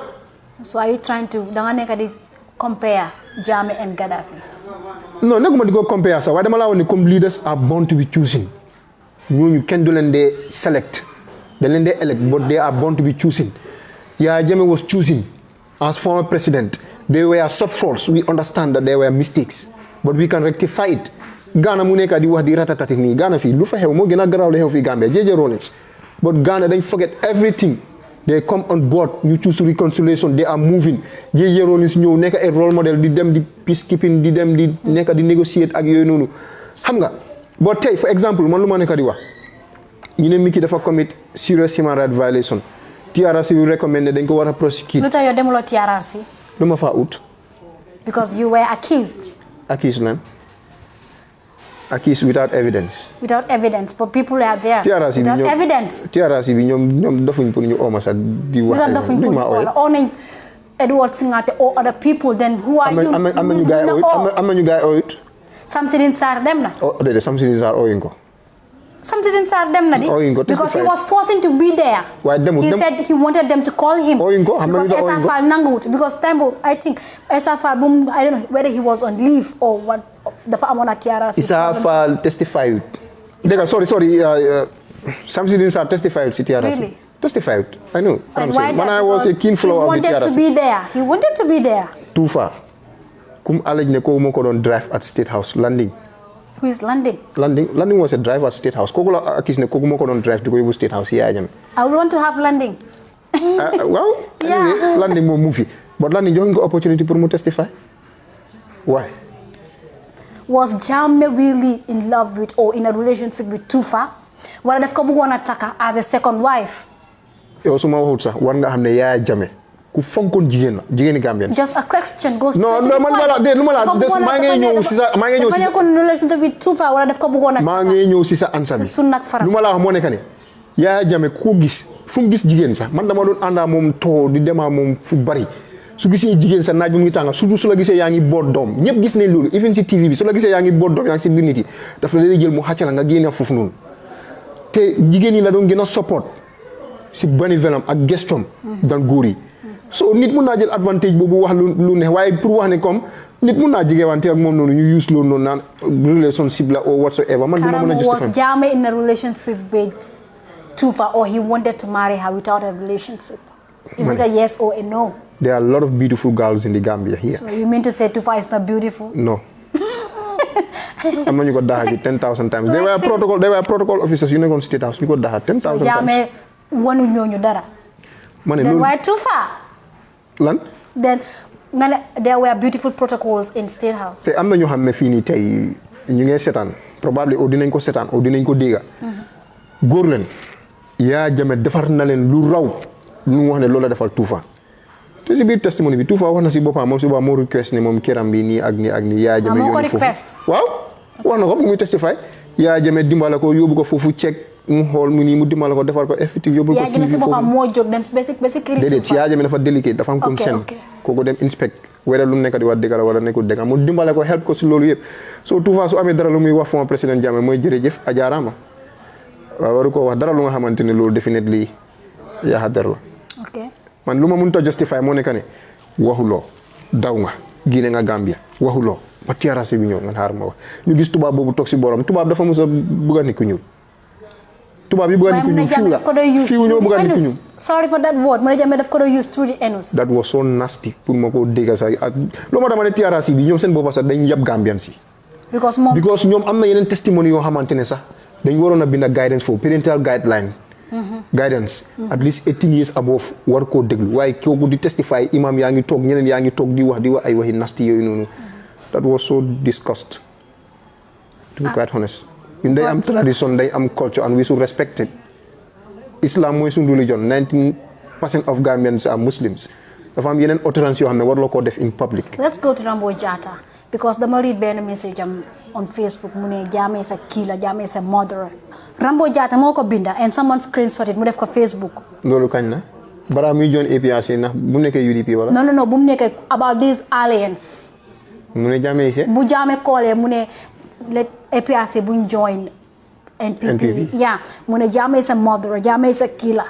So are you trying to da nga nekk di compare Jammeh and Gaddafi? Non nekkuma di ko compare sax waaye dama laa wax ne comme leaders are born to be choosing ñooñu kenn du leen dee select dañ leen dee elect but they are born to be choosing. Yaya Jammeh was choosing as former president. There were shortfalls. We understand that there were mistakes but we can rectify it. Ghana mu nekk di wax di ratatati nii Ghana fii lu fa xew moo gën a garaaw la xew fii Gambia JJ Rawlings but Ghana dañ forget everything they come on board ñu choose reconciliation they are moving JJ Rawlings ñëw nekk ay role model di dem di peacekeeping di dem di nekk di negotiate ak yooyu noonu xam nga boo tey for example man lu ma nekk di wax ñu ne MICKY dafa commit serious human rights violation TRRC yu recommendé dañ ko war a prosecute. Lu tax yow demuloo TRRC? lu ma faa ut. Because you were accused. Accused lan. Accused without evidence. Without evidence, but people are there. TRRC without evidence. TRRC bi ñoom dofuñ pour ñu ooma sax di wax. Dofuñ pour ñu ooma Edward Singate or other people, then who are you? Am na ñu gaay oyut. Samsidine Sarr dem na. Oh déedéet Samsidine Sarr oyuñ ko. Samsidine Sarr dem na di. Because he was forcing to be there. He said he wanted them to call him. Because Essa Faal nanguwut. Because Tembo, I think Essa Faal, I don't know whether he was on leave or what. Dafa amoon ak TRRC. Essa Faal testified. Sorry. Samsidine Sarr testified si TRRC. Really? Testified. I know. When I was a keen follower of the TRRC. He wanted to be there. He wanted to be there. Too far. Kum allege ne ko mo ko don drive at State House landing. Who is Landing? Landing was a driver at State House. Kogo la accuse ne kogo mo ko don drive to go to State House Yaya Jammeh. I would want to have Landing. Well, anyway, Landing mo movie. But Landing join go opportunity for mo testify. Why? Was Jammeh really in love with or in a relationship with Tufa? Wala daf ko bëggoon a taka as a second wife? Yow suma waxut sax war nga xam ne Yaya Jammeh ku fonkoon jigéen la jigéeni Gambien. Just a question goes straight to the point. Non maa ngi ñëw si sa relationship with Tufa wala daf ko bëggoon a taka. maa ngi ñëw si sa answer bi. lu ma la wax moo nekk ne Yaya Jammeh ku gis fu mu gis jigéen sax man dama doon àndaa moom too di demaa moom fu bari su gisee jigéen sax naaj bi mu ngi tànga surtout su la gisee yaa ngi boot doom ñëpp gis nañ loolu even si TV bi su la gisee yaa ngi boot doom yaa ngi si biir nit yi daf la jël mu xàcc la nga génne foofu noonu te jigéen yi la doon gën a support si bénévolam ak gestom dan góor yi so nit mun naa jël advantage boobu wax lu neex waaye pour wax ne comme nit mun naa jege wante ak moom noonu ñu use loolu noonu naan relationship la or whatsoever man duma mën a justify. Was Jammeh in a relationship with Tufa or he wanted to marry her without a relationship? Is it a yes or a no? There are a lot of beautiful girls in the Gambia here. So you mean to say Tufa is not beautiful? No. I'm not going to die 10,000 times. They were protocol officers. You know, on State House. You got die 10,000 times. So Jammeh wonu ñooñu dara. Then why Tufa? Lan? Then there were beautiful protocols in State House. Te am na ñoo xam ne fii nii tey ñu ngi seetaan probably o dinañ ko seetaan o dinañ ko dégga góor leen Yaya Jammeh defar na leen lu raw lu mu wax ne loolu la defal Tufa te si biir testimony bi Tufa wax na si boppam moom si boppam moo request ne moom këram bi nii ak nii Yaya Jammeh yónni foofu waaw wax na ko bu muy testify Yaya Jammeh dimbala ko yóbbu ko foofu check mu xool mu nii mu dimbala ko defar ko effective yóbbu ko Yaya Jammeh si boppam moo jóg dem basic déedéet Yaya Jammeh dafa délicat dafa am consent kooku dem inspect wala lu mu nekk di wax dëgg la wala nekkul dëgg mu dimbale ko help ko si loolu yëpp so Tufa su amee dara lu muy wax former président Jammeh mooy jërëjëf a jaaraama waaw waru ko wax dara lu nga xamante ne loolu definitely yaa der la man lu ma mënut a justify moo nekk ne waxuloo daw nga génne nga Gambia waxuloo ba TRRC bi ñëw nga xaar ma wax ñu gis tubaab boobu toog si borom tubaab dafa mos a bëgg a nit ku ñuul tubaab yi bëgg a nit ku ñuul fiw la fiw ñoo bëgg a nit ku ñuul sorry for that word mu ne Jammeh daf ko doon use through the anus that was so nasty pour ma ko dégg sax ak lu ma dama ne TRRC bi ñoom seen boppa sax dañ yab Gambian si because ñoom am na yeneen testimony yoo xamante ne sax dañ waroon a bind guidance for parental guideline guidance at least 18 years above war koo déglu waaye kooku di testify imam yaa ngi toog ñeneen yaa ngi toog di wax ay waxi nasty yooyu noonu that was so disgust to be quite honest ñun day am tradition day am culture and we should respect it. Islam mooy suñu religion 19% of Gambians are Muslims dafa am yeneen utterance yoo xam ne war la koo def in public. Let's go to Rambo Jatta because dama read benn message am on Facebook mu ne Jammeh is a killer, Jammeh is a murderer. Rambo Jatta moo ko binda and someone screenshot it mu def ko Facebook. loolu kañ na bara muy join APRC ndax bu mu nekkee UDP wala. non bu mu nekkee about this alliance. mu ne Jammeh ise. bu Jammeh koolee mu ne let APRC buñ join. NPP. Yeah, mu ne Jammeh is a murderer, Jammeh is a killer.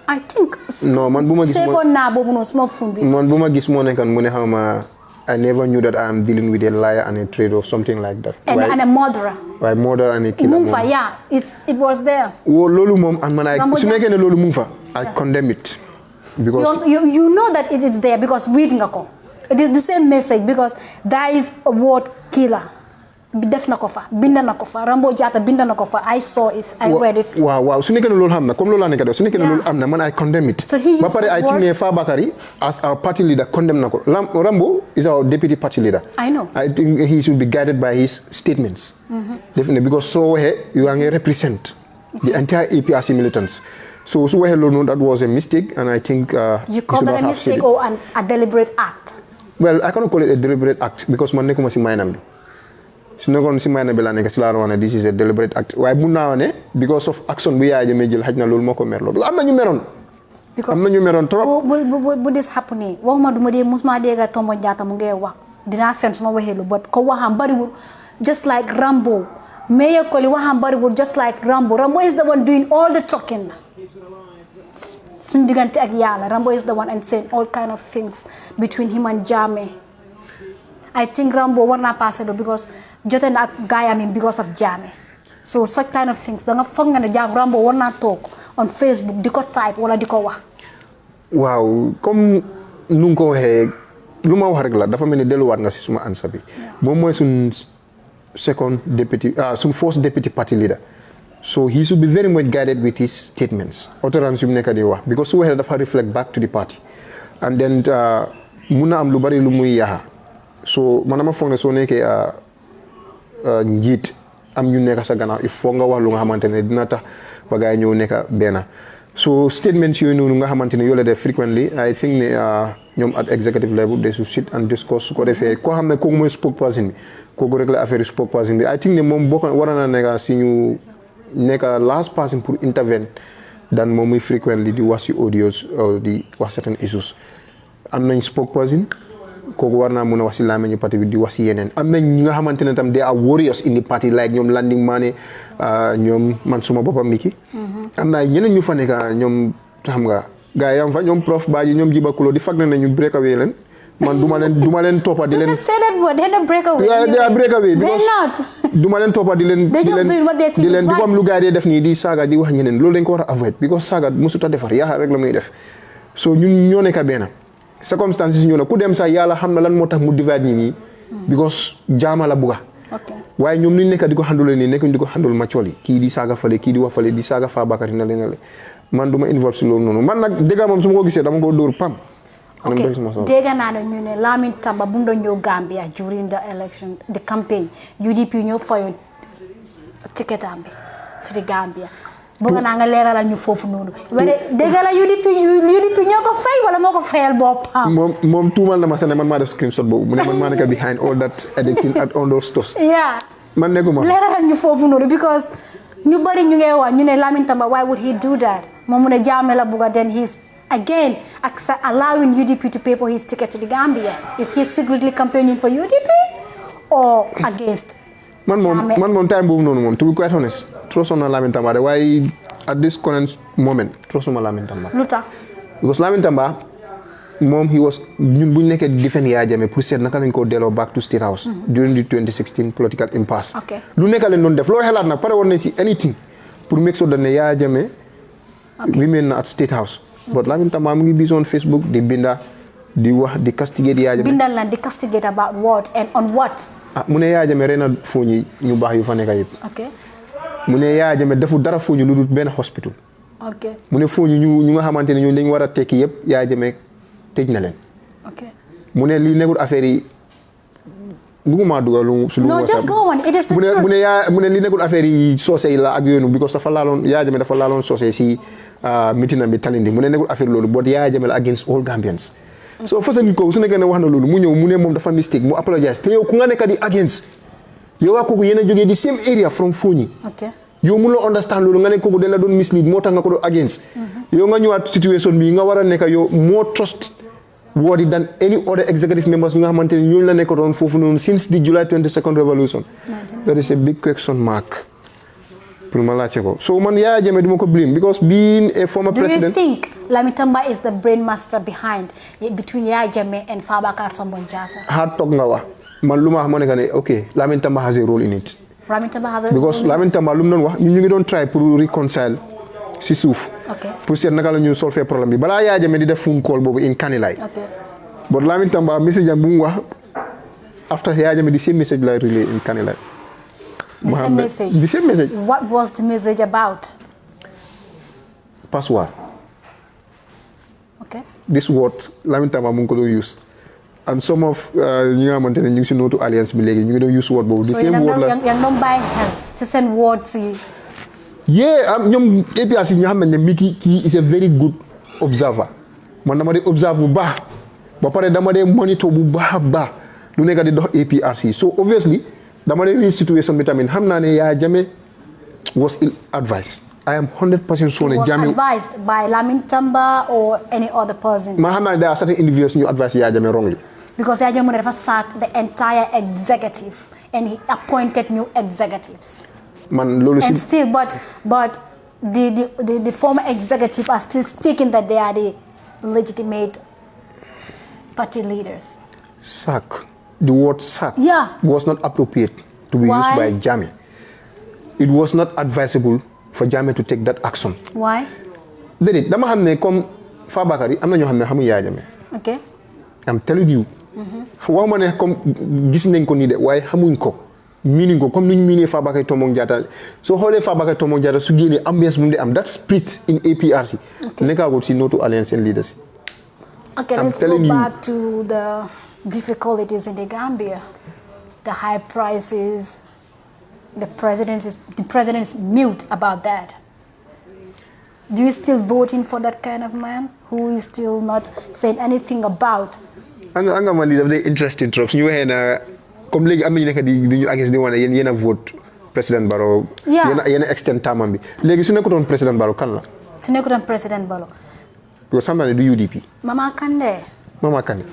I think. non man bu ma gis seekoon naa boobu noonu suma fun bi. man bu ma gis moo nekkoon mu ne xaw ma I never knew that I am dealing with a liar and a traitor or something like that. And a murderer. Why murderer and a killer? Mu fa, yeah, it was there. Oh, lolu mom and man I su nekkee ne lolu mu fa I condemn it because you know that it is there because reading nga ko. It is the same message because there is a word killer. Def na ko fa binda na ko fa Rambo Jatta binda na ko fa I saw it I read it. waaw su nekkee ne loolu xam na comme loolu laa nekk su nekkee ne loolu am na man I condemn it. ba pare I think ne Fabakary as our party leader condemn na ko Rambo is our deputy party leader. I know. I think he should be guided by his statements. Definitely because soo waxee you are represent the entire APRC militants. So su waxee loolu noonu that was a mistake and I think you call that a mistake or a deliberate act? Well, I cannot call it a deliberate act because man nekkuma si maynam bi. su nekkoon si may na bi laa nekk si laa wax ne this is a deliberate act waaye mun naa ne because of action bu Yaya Jammeh jël xaj na loolu moo ko merloo am na ñu meroon trop bu this happening waxuma duma dee musuma dégga Tombo Jatta mu ngi wax dinaa fen suma waxee lu but ko waxam bariwul just like Rambo Mayor Colley waxam bariwul just like Rambo is the one doing all the talking suñu diggante ak Yàlla Rambo is the one and saying all kind of things between him and Jammeh. I think Rambo war naa passé because jote na ak gaayam because of Jammeh so such kind of things da nga foog nga ne Rambo war naa toog on Facebook di ko type wala di ko wax. waaw comme nu nga ko waxee lu ma wax rek la dafa mel ni delluwaat nga si suma ansa bi moom mooy suñ first deputy party leader so he should be very much guided with his statements utterance yu mu nekk di wax because su waxee dafa reflect back to the party and then mun na am lu bari lu muy yaxa so man dama foog ne soo nekkee njiit am ñu nekk sa gannaaw il faut nga wax lu nga xamante ne dina tax ba gars yi ñëw nekk benn so statements yooyu noonu nga xamante ne yoo la def frequently I think ne ñoom at executive level they should sit and discuss su ko defee koo xam ne kooku mooy spokesperson bi kooku rek la affaire spokesperson bi I think ne moom bokk war na nekk si ñu nekk last person pour intervene dan moom muy frequently di wax si audios di wax certain issues am nañ spokesperson kooku war naa mun a wax si làmmiñu parti bi di wax si yeneen am nañ ñi nga xamante ne tam they are warriors in the party like ñoom Landing Mane ñoom man suma boppam Mickey am naa ñeneen ñu fa nekk ñoom xam nga gars yi am fa ñoom prof Badji ñoom Jiba Kulo di fag na ne ñu break away leen man duma leen toppa di leen say that word they're not break away they are break away they're not duma leen toppa di leen di comme lu gars yi def nii di saaga di wax ñeneen loolu dañ ko war a avoid because saaga musuta defar yaaxa rek la muy def so ñun ñoo nekk benn circumstances ñu ne ku dem sax yàlla xam na lan moo tax mu divide ñi nii because jaama la bugga waaye ñoom ni nekk di ko handle nii nekkuñ di ko handle macool yi kii di saaga fale kii di wax fale di saaga Fabakary na leen man du ma involve si loolu noonu man nag dégg moom su ma ko gisee dama ko dóor pam dégg naa ne ñu ne Lamin Tamba bu mu doon ñëw Gambia during the election the campaign UDP ñoo fayoon ticket am bi to the Gambia bëgg naa nga leeralal ñu foofu noonu wala dégg la UDP ñoo ko fay wala moo ko fayal boppam moom tuumal na ma sax ne man maa def screenshot boobu mu ne man maa nekk behind all that editing and all those stuff yeah man nekkuma leeralal ñu foofu noonu because ñu bari ñu ngay wax ñu ne Lamin Tamba why would he do that moom mu ne Jammeh la bëgg then he's again allowing UDP to pay for his ticket to the Gambia is he secretly campaigning for UDP or against man moom time boobu noonu moom to be quite honest trust on Lamin Tamba de waaye at this current moment trust on Lamin Tamba lu tax because Lamin Tamba moom he was ñun bu ñu nekkee di defend Yaya Jammeh pour seet naka lañ ko delloo back to State House during the 2016 political impasse lu nekka leen doon def loo xelaat nag pare woon nañ si anything pour make sure that ne Yaya Jammeh remain na at State House but Lamin Tamba mu ngi bis on Facebook di binda di wax di castigate Yaya Jammeh bindal lan di castigate about what and on what ah mu ne Yaya Jammeh rey na Fooñi ñu baax yu fa nekk yëpp. ok mu ne Yaya Jammeh defu dara Fooñi lu dul benn hospital. ok mu ne Fooñi ñu nga xamante ne ñooñu dañ war a tekki yëpp Yaya Jammeh tëj na leen. ok mu ne lii nekkul affaire yi bëgguma dugal lu su lu no just go on it is the truth. mu ne lii nekkul affaire yi soose yi la ak yoonu because dafa laaloon Yaya Jammeh dafa laaloon soose si mitinam bi Talindi mu ne nekkul affaire loolu but Yaya Jammeh la against all Gambians. so fasa nit ko su nekkee ne wax na loolu mu ñëw mu ne moom dafa mistake mu apologize te yow ku nga nekk di against yow waa kooku yéen a jógee di same area from Fooñi. ok yow mun la understand loolu nga ne kooku dañ la doon mislead moo tax nga ko doon against. yow nga ñëwaat situation bi nga war a nekk yow more trust worthy than any other executive members nga xamante ne ñooñu la nekkoon foofu noonu since the July 22nd revolution. that is a big question mark. pour ma laajte ko so man Yaya Jammeh duma ko blame because being a former president. Do you think Lamin Tamba is the brain master behind between Yaya Jammeh and Fabakary Tombong Jatta? hard talk nga wax man lu ma wax moo nekk ne ok Lamin Tamba has a role in it. Lamin Tamba has a because Lamin Tamba lu mu doon wax ñu ngi doon try pour reconcile si suuf. ok pour seet naka la ñu solver problème bi balaa Yaya Jammeh di def phone call boobu in Kanilai. ok but Lamin Tamba message am bu mu wax after Yaya Jammeh the same message la relay in Kanilai. the same message. The same message. What was the message about? Password. Okay. This word Lamin Tamba mu ngi ko doon use and some of ñi nga xamante ne ñu ngi si nootu alliance bi léegi ñu ngi doon use word boobu. the same word la so yang doon bàyyi xel si seen word si. am ñoom APRC ñi nga xam ne MICKY kii is a very good observer man dama dee observe bu baax ba pare dama dee monitor bu baax a baax lu nekk di dox APRC so obviously dama dee real situation bi tamit xam naa ne Yaya Jammeh was ill advised. I am 100% sure ne Jammeh was advised by Lamin Tamba or any other person. ma xam naa ne there are certain individuals ñu advise Yaya Jammeh wrongly. Because Yaya Jammeh dafa sack the entire executive and he appointed new executives. Man loolu And si still, but the former executive are still sticking that they are the legitimate party leaders. sack. The word sack Yeah. was not appropriate to be Why? used by Jammeh. It was not advisable for Jammeh to take that action. Why? Déedéet dama xam ne comme Fabakary am na ñoo xam ne xamuñ Yaya Jammeh. Okay. I'm telling you. waxuma ne comme gis nañ ko nii de waaye xamuñ ko. miinuñ ko comme ni ñu miinee Fabakary Tombong Jatta soo xoolee Fabakary Tombong Jatta su génnee ambiance bu mu di am that spirit in APRC. nekkaagul si nootu alliance and leaders. Okay, I'm let's go telling you. back to the difficulties in the Gambia, the high prices. The president is mute about that. Do you still voting for that kind of man who is still not saying anything about? Anga man lii daf day interesting trop su ñu waxee na comme léegi am na ñu nekk di ñu agis di wane yéen a vote président Barrow. Yeah. yéen a extend termam bi léegi su nekkutoon président Barrow kan la. Su nekkutoon président Barrow. parce que xam naa ne du UDP. Mama Kandeh. Mama Kandeh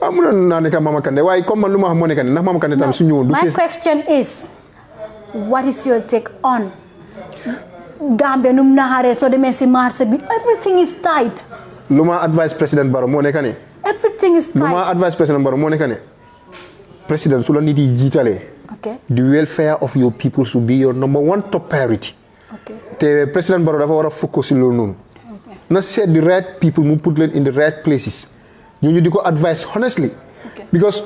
mënoon naa nekk Mama Kandeh waaye comme man lu ma xam moo nekk ne ndax Mama Kandeh tam su ñëwoon. My question is, what is your take on Gambia num naxaree soo demee si marché bi everything is tight. lu ma advice président Barrow moo nekk ne. Everything is lu ma tight. advice président Barrow moo nekk ne président su la nit yi jiitalee. Okay. the welfare of your people should be your number one top priority. Okay. te président Barrow dafa war a focus si loolu noonu. na seet the right people mu put leen in the right places ñooñu di ko advice honestly. because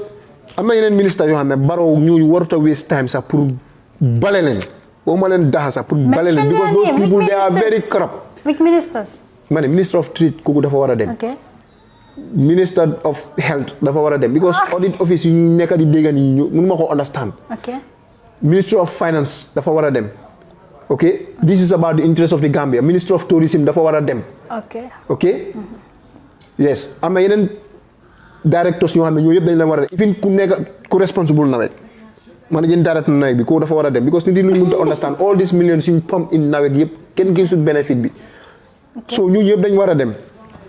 am na yeneen ministère yoo xam ne Barrow ñooñu warut a waste time sax pour bale leen waxuma leen daxa sax pour bale leen because those people they are very corrupt. Which ministers? ma ne minister of trade kooku dafa war a dem. Okay. minister of health dafa war a dem. because audit office yu ñu nekk di dégg nii ñu mënuma ko understand. Okay. minister of finance dafa war a dem. okay this is about the interest of the Gambia minister of tourism dafa war a dem. Okay. okay yes am na yeneen directors yoo xam ne ñoo yëpp dañ leen war a dem even ku nekk ku responsible nawet managing director nawet bi kooku dafa war a dem because nit yi luñ mënut a understand all these millions suñ pump in nawet yëpp kenn gisul benefit bi. so ñooñu yëpp dañ war a dem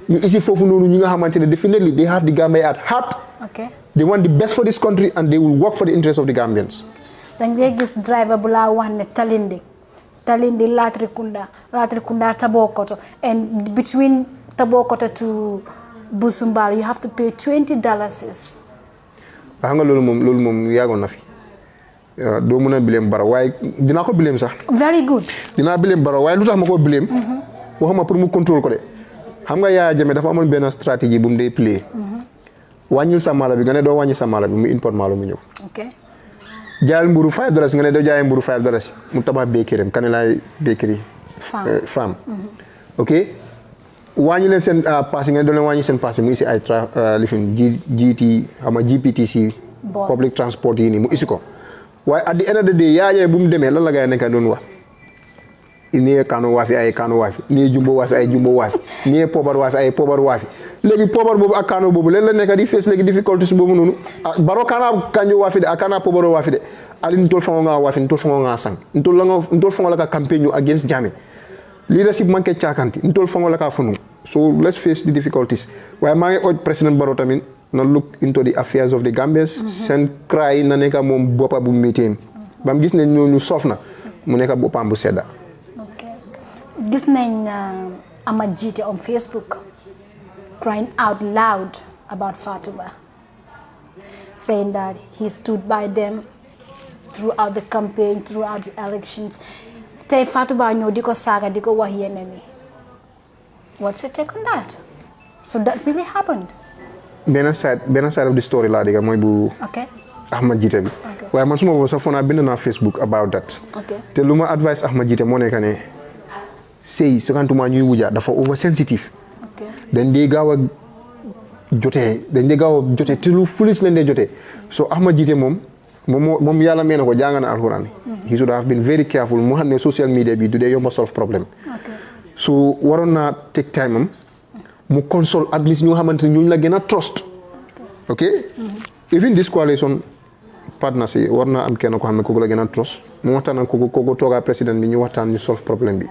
ñu isi foofu noonu ñi nga xamante ne definitely they have the Gambia at heart. Okay. they want the best for this country and they will work for the interest of the Gambians. dañ ngay gis driver bu laa wax ne Talindi Latrikunda Tabokoto and between Tabokoto to Busumbala you have to pay $20. xam nga loolu moom yàggoon na fi doo mën a bileem Barrow waaye dinaa ko bileem sax. Very good. dinaa bileem Barrow waaye lu tax ma ko bileem. waxuma pour mu contrôle ko de. xam nga Yaya Jammeh dafa amoon benn stratégie bu mu dee play. wàññil sa maalo bi nga ne doo wàññi sa maalo bi mu import maalo mu ñëw. Okay. jaayal mburu $5 nga ne doo jaayee mburu $5 mu tabax bakery Kanilai bakery farm ok wàññi leen seen pass nga ne doo leen wàññi seen pass mu isi ay lifin GT ama GPTC public transport yi nii mu isi ko waaye at the end of the day yaayee bu mu demee lan la gaa yi nekk doon wax nii kano waafi ay kano waafi nii jumbo waafi ay jumbo waafi nii poobar waafi ay poobar waafi léegi poobar boobu ak kano boobu leen la nekk di face léegi difficultés boobu noonu baro kana kanjo waafi de akana poobaro waafi de ali ntol fango nga waafi ntol fango nga sang ntol fango la ka campaign against Jammeh leadership manke chakanti ntol fango la ka funu so let's face the difficulties waaye maa ngi urge President Barrow tamit na look into the affairs of the Gambians seen cry na nekk moom boppa bu métier ba mu gis ne ñooñu soof na mu nekk boppam bu sedda gis nañ Amad Jite on Facebook crying out loud about Fatouba, saying that he stood by them throughout the campaign, throughout the elections. Tay Fatouba ñoo diko saga diko wax yeneen ni. What's your take on that? So that really happened? Benn side of the story laa diga mooy bu Ahmad Jite bi waaye man suma boobu sax foog naa bind naa Facebook about that te lu ma advice Ahmad Jite moo nekk ne sëy sakantuma ñuy wuja dafa oversensitive dañ dee gaaw a jotee te lu fulis leen dee jotee so Ahmad Jite moom yàlla mee na ko jàng na alxuraan he should have been very careful mu xam ne social media bi du dee yomba solve problème so waroon naa take time am mu console at least ñu xamante ne ñooñu la gën a trust ok even this coalition partners yi war naa am kenn ko xam ne kooku la gën a trust mu waxtaan ak kooku toogaa président bi ñu waxtaan ñu solve problème bi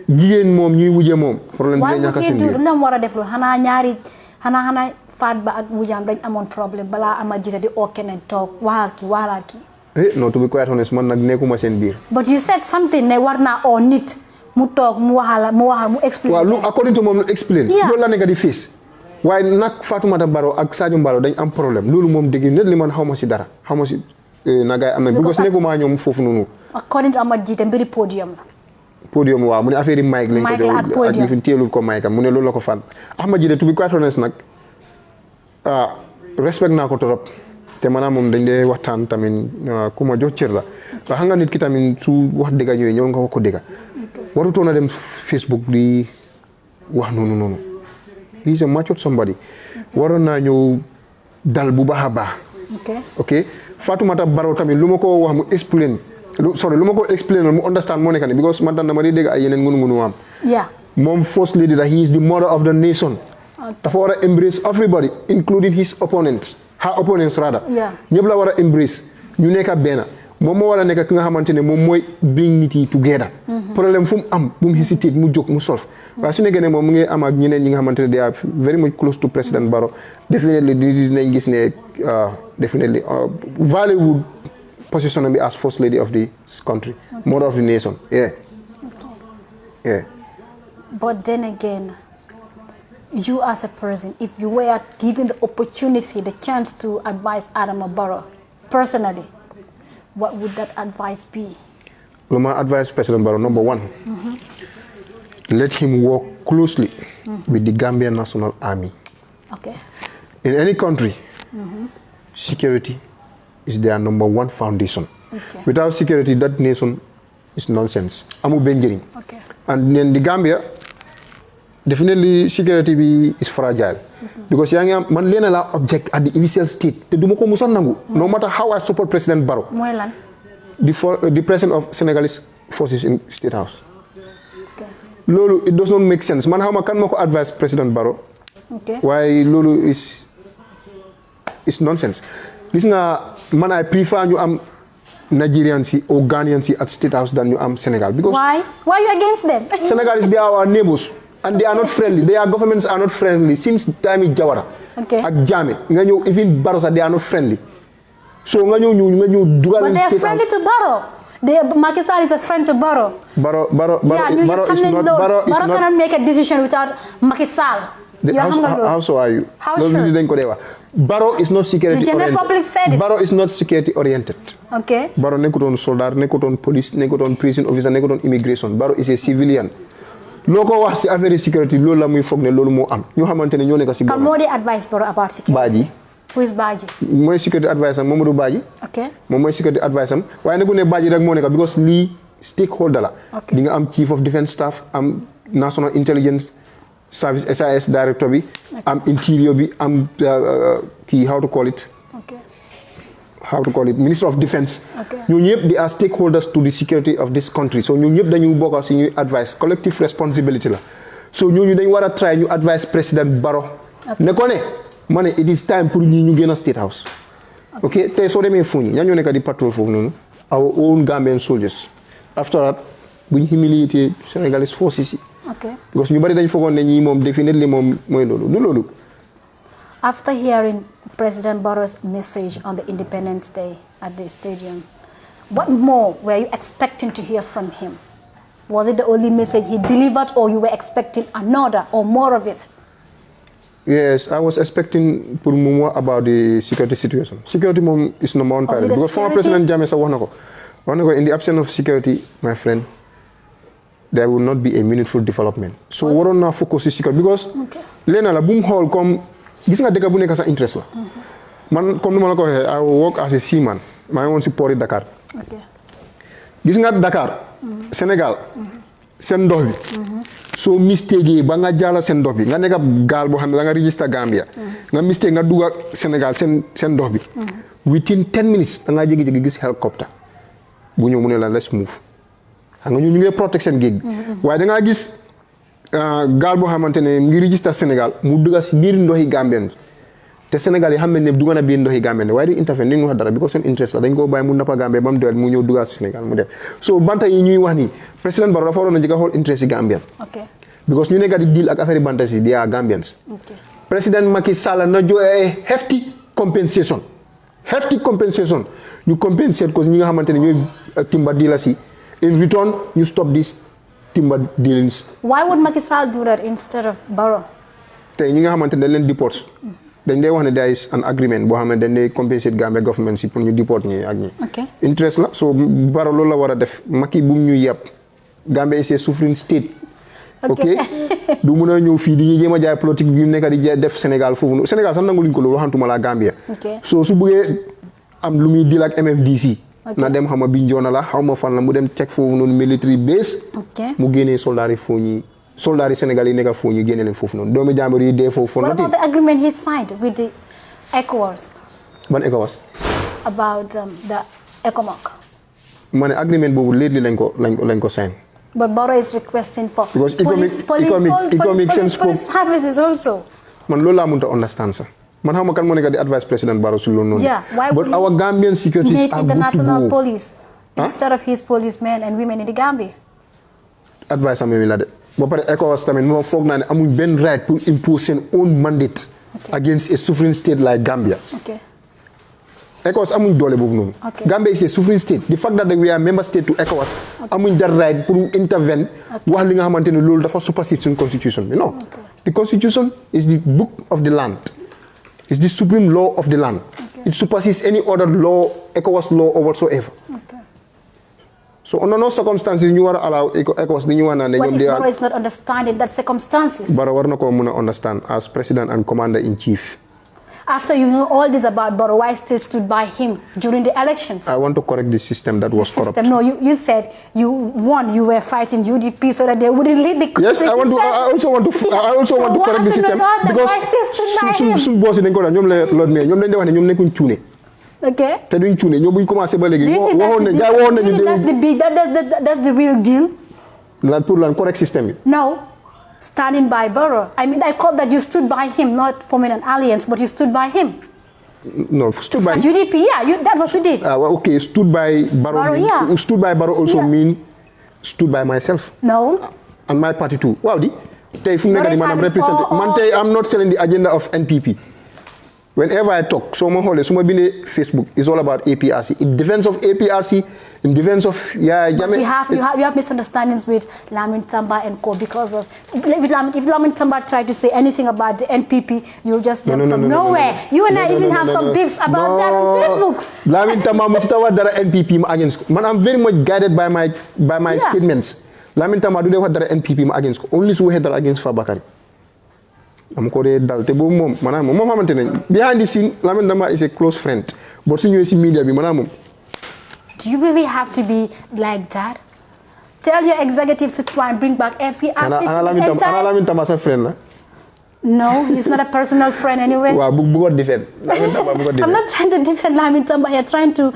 jigéen moom ñuy wujje moom problème bi la ñàkk seen biir waaye war a def loolu xanaa ñaari xanaa faat ba ak wujaam dañ amoon problème balaa Amad Jite di oo keneen toog waxal ki non to be quite honest man nag nekkuma seen biir but you said something ne war naa oo nit mu toog mu explain waaw lu according to moom lu explain loolu la nekk di fiis waaye nag Fatoumata Barrow ak Sadio Mballo dañ am problème loolu moom dëgg net li man xaw ma si dara xaw ma si na gaay am na because nekkuma ñoom foofu noonu according to Amad Jite mbiri podium la podium waaw mu ne affaire yi mic lañ ko ak fi teelul ko mic am mu ne loolu la ko fan Ahmad Jite to be quite honest nag respect naa ko trop te maanaam moom dañ dee waxtaan tamit ku ma jox cër la waaye xam nga nit ki tamit su wax dëgga ñëwee ñëw nga wax ko dëgga warutoon a dem Facebook di wax noonu he is a mature somebody waroon naa ñëw dal bu baax a baax ok Fatoumata Barrow tamit lu ma ko wax mu explain lu ma ko explain mu understand moo nekk ne because man tam dama di dégg ay yeneen ngunu am moom first lady that he is the mother of the nation dafa war a embrace everybody including his opponents her opponents rather ñëpp la war a embrace ñu nekk benn moom moo war a nekk ki nga xamante ne moom mooy bring nit yi together problème fu mu am bu mu hesitate mu jóg mu solve waaye su nekkee ne moom mu ngi am ak ñeneen ñi nga xamante ne they are very much close to President Barrow definitely dinañ gis ne definitely value position bi as first lady of the country mother of the nation but then again you as a person, if you were given the opportunity, the chance to advise Adama Barrow personally, what would that advice be? Well, my advice, President Barrow, number one, let him work closely with the Gambian National Army. Okay. In any country, security is their number one foundation. Okay. Without security, that nation is nonsense. Amu benjering. Okay. And in the Gambia, definitely security is fragile because yang man lena la object at the initial state te duma ko musa nangu no matter how I support President Barrow the president of Senegalese forces in State House lolu it does not make sense man xawma kan mako advise President Barrow why lolu is nonsense gis nga man I prefer ñu am Nigerians or Ghanaians at State House than you am Senegal because why you against them? Senegal is they are our neighbors and they are not friendly. Their governments are not friendly since time Jawara. Ak Jammeh. Nga ñew even Barrow they are not friendly. So nga ñew dugal but they are friendly to Barrow. Macky Sall is a friend to Barrow. Barrow cannot make a decision without Macky Sall. How so are you? How sure? Barrow is not security oriented. The general public said it. Barrow is not security oriented. Okay. Barrow nekkutoon soldat, nekkutoon police, nekkutoon prison officer, nekkutoon immigration. Barrow is a civilian. Loko wax ci affaire sécurité loolu la muy foog ne loolu moo am ñu xamante ne ñoo nekk ci kan moo di advice Barrow about security Badji Who is Baji? Mooy security advisor Mamadou Baji. Okay. Moom mooy security advisor am waaye nag bu ne Baji rek moo nekk because lii stakeholder la. Okay. Di nga am chief of defence staff am national intelligence service SIS director bi. am interior bi am kii how to call it. Minister of Defence. ñooñu ñëpp di are stakeholders to the security of this country so ñooñu ñëpp dañu bokk si ñuy advice collective responsibility la so ñooñu dañ war a try ñu advice président Barrow. ne ko ne ma ne it is time pour ñi ñu génn a State House. ok tey soo demee Fuñi ñaa ñoo nekk di patrol foofu noonu our own Gambian soldiers after that buñ humiliate Senegalese forces yi. because ñu bari dañ foogoon ne ñii moom definitely moom mooy loolu du loolu. After hearing President Barrow's message on the Independence Day at the stadium, what more were you expecting to hear from him? Was it the only message he delivered or you were expecting another or more of it? Yes, I was expecting more about the security situation. Security is number one priority. Because former President Jammeh said, in the absence of security, my friend, there will not be a meaningful development. So we don't now focus on security because Lena la boom hall come. Gis nga dëkk bu nekk sa interest la man comme ni ma la ko waxee I work as a seaman maa ngi woon si port Dakar gis nga Dakar Sénégal seen ndox bi soo mistake ba nga jaala seen ndox bi nga nekk gaal boo xam ne da nga register Gambia nga mistake nga dugg Sénégal seen ndox bi within 10 minutes da nga jékki-jékki gis helicopter bu ñëw mu ne la let's move xam nga ñu ngi protect seen géej waaye da nga gis gaal boo xamante ne mu ngi register Sénégal mu dugg si biir ndoxi Gambien te Sénégal yi xam nañ ne dugg na biir ndoxi Gambien waaye du intervenir dañu wax dara because seen interest la dañ ko bàyyi mu nappa Gambie ba mu doyal mu ñëw duggaat Sénégal mu def so banta yi ñuy wax nii président Barrow dafa waroon a njëkk a xool interest yi Gambien because ñu nekk di deal ak affaire banta si they are Gambians président Macky Sall na joxe hefty compensation ñu compensate ko ñi nga xamante ne ñooy timba dealers si in return ñu stop this timber dealings. Why would Macky Sall do that instead of Barrow? Tey ñi nga xamante ne dañ leen deport dañ lay wax ne there is an agreement boo xam ne dañ lay compensate Gambia government si pour ñu deport ñi ak ñi. Interest la so Barrow loolu la war a def Macky bu mu ñu yàpp Gambia is a sovereign state. ok du mun a ñëw fii di ñu jéem a jaay politique bi mu nekk di def Sénégal foofu Sénégal sax nangu luñ ko loolu waxantuma la Gambia. so su bëggee am lu muy deal ak MFDC. na dem xama Bignona la xawma fan la mu dem check foofu noonu military base mu génnee soldats yi foo ñi soldats yi Sénégal yi nekk foo ñu génne leen foofu noonu doomi jàmbur yi dee foofu. What about the agreement he signed with the ECOWAS? Ban ECOWAS? About the ECOMOG. ma ne agreement boobu lately lañ ko sign. But Barrow is requesting for because police services also. Man loolu laa mënut a understand sax. Man how can Monica advise President Barrow to loan? Yeah, why would but our Gambian securities are international police instead of his policemen and women in the Gambia? Advice am la de. Ba pare ECOWAS tamit mo foog naa ne amuñ benn right to impose their own mandate against a sovereign state like Gambia. ECOWAS amuñ doole boobu noonu. Gambia is a sovereign state. The fact that we are member state to ECOWAS amuñ that right pour intervene wax li nga xamante ne loolu dafa supersede suñ constitution bi non. The constitution is the book of the land. It's the supreme law of the land. It supersedes any other law, ECOWAS law or whatsoever. So under no circumstances you are allow ECOWAS the new one and what if Barrow is not understanding that circumstances? Barrow war na ko muna understand as president and commander in chief. After you know all this about Barrow, why still stood by him during the elections? I want to correct the system that was corrupt. No, you said you were fighting UDP so that they wouldn't lead the country. Yes, I also want to correct the system because some boss in Angola ñom la lord me ñom dañ wax ne ñom nekkuñ ciuné. Okay. Te duñ ciuné ñom buñ commencé ba légui that's the real deal. Pour la correct system. No. Standing by Barrow. I mean, I called that you stood by him, not forming an alliance, but you stood by him. No, stood by UDP. Yeah, that was what you did. Okay, stood by Barrow. Yeah. Stood by Barrow also mean stood by myself. No. And my party too. Wow, I'm not selling the agenda of NPP. Whenever I talk, so my Facebook is all about APRC. In defense of APRC, in defense of you have misunderstandings with Lamin Tamba and Co. because of if Lamin Tamba tried to say anything about the NPP, you'll just jump from nowhere. You and I even have some beefs about that on Facebook. Lamin Tamba mustawa dara NPP against. Man, I'm very much guided by my statements. Lamin Tamba do they what dara NPP against only so head against Fabakari. am ko dee dal te boobu moom maanaam moom xamante ne behind the scene Lamin Damba is a close friend but su ñëwee si media bi maanaam moom. Do you really have to be like that? Tell your executive to try and bring back APRC to the ana Lamin Damba sa friend la. No, he's not a personal friend anyway. waaw bu ko defend Lamin Damba bu ko defend. I'm not trying to defend Lamin Damba. You're trying to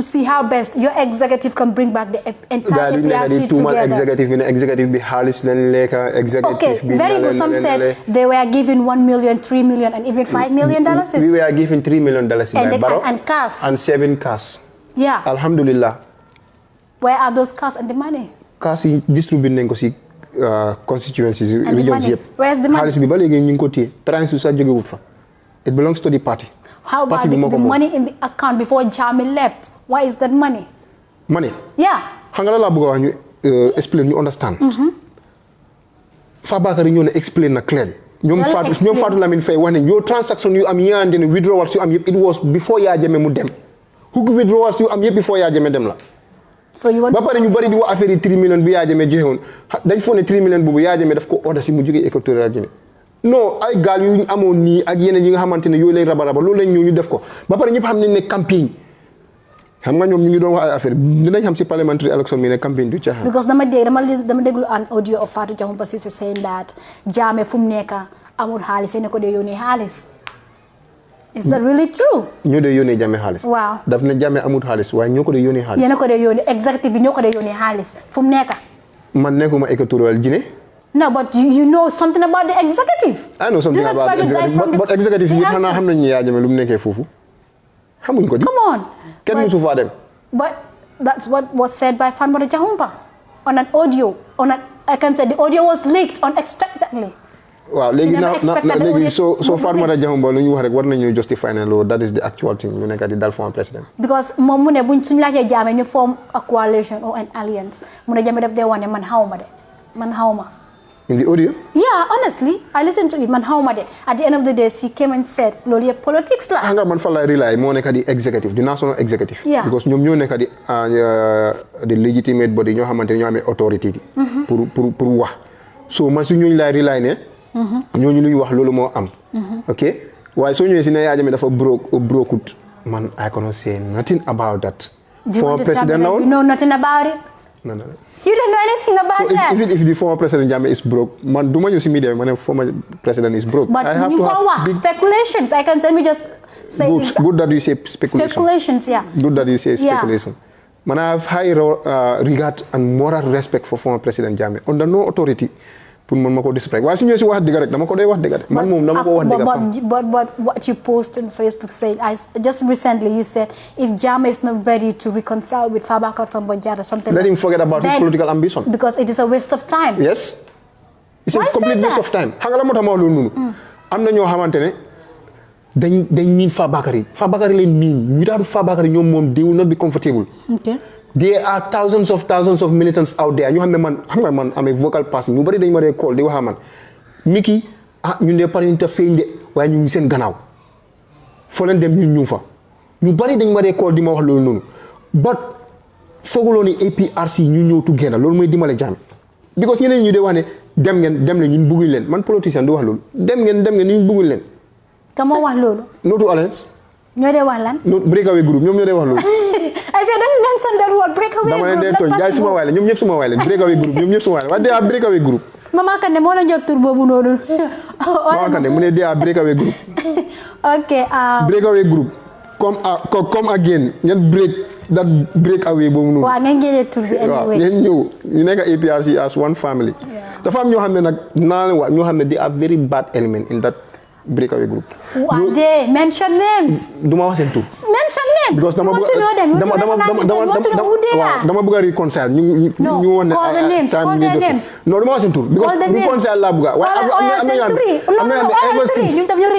see how best your executive can bring back the entire APRC together. Executive bi xaalis lañ lekk executive. Okay, very good. Some said they were given $1 million, $3 million, and even $5 million. We were given $3 million and cash. And 7 cash. Yeah. Alhamdulillah. Where are those cash and the money? Cash distributed nañ ko si constituencies. And the money? Where's the money? xaalis bi ba léegi ñu ngi ko téye transfer sa jógewut fa. It belongs to the party. How about the money in the account before Jammeh left? Why is that money? Money? Yeah. Xam nga la laa bëgg a wax ñu explain ñu understand. Fabakary ñoo ne explain na clearly. ñoom Fatou Lamine Faye wax ne yoo transaction yu am ñaande ne withdrawals yu am yëpp it was before Yaya Jammeh mu dem. Hukk withdrawals yu am yëpp before Yaya Jammeh dem la. So you want ba pare ñu bari di wax affaire yi 3 million bi Yaya Jammeh joxe woon dañ foog ne 3 million boobu Yaya Jammeh daf ko order si mu jógee Equatorial Guinée. Non ay gaal yu amoon nii ak yeneen yi nga xamante ne yooyu lay rabaraba loolu lañ ñëw ñu def ko ba pare ñëpp xam nañ ne campagne xam nga ñoom ñu ngi doon wax ay affaire dinañ xam si parliamentary election mi ne campagne du caaxaan. Because dama déglu an audio of Fatou Jahumpa Ceesay saying that Jammeh fu mu nekk amul xaalis yéen a ko dee yónnee xaalis. Is that really true? ñoo dee yónnee Jammeh xaalis. Waaw daf ne Jammeh amul xaalis waaye ñoo ko dee yónnee xaalis. yéen a ko dee yónnee executive bi ñoo ko dee yónnee xaalis fu mu nekk. Man nekkuma Equatorial Guinée. No, but you know something about the executive. I know something about the executive. But executive yi xanaa xam nañ ne Yaya Jammeh lu mu nekkee foofu. Xamuñ ko di. Come on. Kenn musu faa dem. But that's what was said by Fatoumatta Jahumpa on an audio. I can say the audio was leaked unexpectedly. Waaw léegi léegi so Fatoumatta Jahumpa lu ñu wax rek war nañu justify ne loolu that is the actual thing ñu nekk di dal former president. Because moom mu ne buñ suñ laajee Jammeh ñu form a coalition or an alliance mu ne Jammeh daf dee wax ne man xawma de man xawma. In the audio? Yeah, honestly, I listened to it. Man, how much? At the end of the day, she came and said, "Loli politics la." Hanga man fa la rely mo nekk di executive, the national executive. Yeah. Because ñoom ñoo nekk di the legitimate body ñoo xamante ñoo amee authority pour wax. So man su ñooñu lay rely ne. ñooñu lu ñu wax loolu moo am. Okay? Waaye soo ñëwee si ne Yaya Jammeh dafa broke man I cannot say nothing about that. Former president now? You know nothing about it? No. You don't know anything about that. If the former president Jammeh is broke, man, do you see media? Man, former president is broke. But I have to have speculations. I can tell me just say good that you say speculation. Speculations, yeah. Good that you say speculation. Man, I have high regard and moral respect for former president Jammeh. Under no authority. Pour man mako disrespect waaye su ñëwee si wax dëgg rek dama ko doy wax dëgg man moom dama ko wax dëgg but what you posted on Facebook said just recently you said if Jammeh is not ready to reconcile with Fabakary Tombong Jatta something let him forget about his political ambition because it is a waste of time. Yes, it's a complete waste of time. Xam nga la moo tax ma wax loolu noonu am na ñoo xamante ne dañ miin Fabakary leen miin ñu tax Fabakary ñoom moom they will not be comfortable. Okay. There are thousands of militants out there ñu xam ne man am a vocal person ñu bari dañ ma dee call di wax man Mickey ñun de pare ñu te feeñ de waaye ñu ngi seen gannaaw foo leen dem ñun ñu fa ñu bari dañ ma dee call di ma wax loolu noonu but fooguloo ni APRC ñu ñëw tu génn loolu mooy dimbale Jammeh because ñeneen ñu dee wax ne dem leen ñun bëgguñ leen man politicien du wax loolu dem ngeen ñun bëgguñ leen. ka moo wax loolu. Nootu Alliance. ñoo dee wax lan. breakaway group ñoom ñoo dee wax loolu. I said don't mention that word breakaway group. dama leen dee tooñ gars yi suma waay la ñoom ñëpp suma waay la breakaway group ñoom ñëpp suma waay la waaye dee breakaway group. Mama Kandeh moo la jot tur boobu noonu. Mama Kandeh mu ne dee breakaway group. Okay. Breakaway group come again ngeen breakaway boobu noonu. waaw ngeen génnee tur bi anyway. ngeen ñëw ñu nekk APRC as one family. dafa am ñoo xam ne nag naa leen wax ñoo xam ne they are very bad element in that breakaway group. Waa de mention names. Duma wax seen tur. Mention names. Because dama bëgg a reconcile ñu woon ne call the names. non duma wax seen tur. because reconcile laa bëgg waaye am na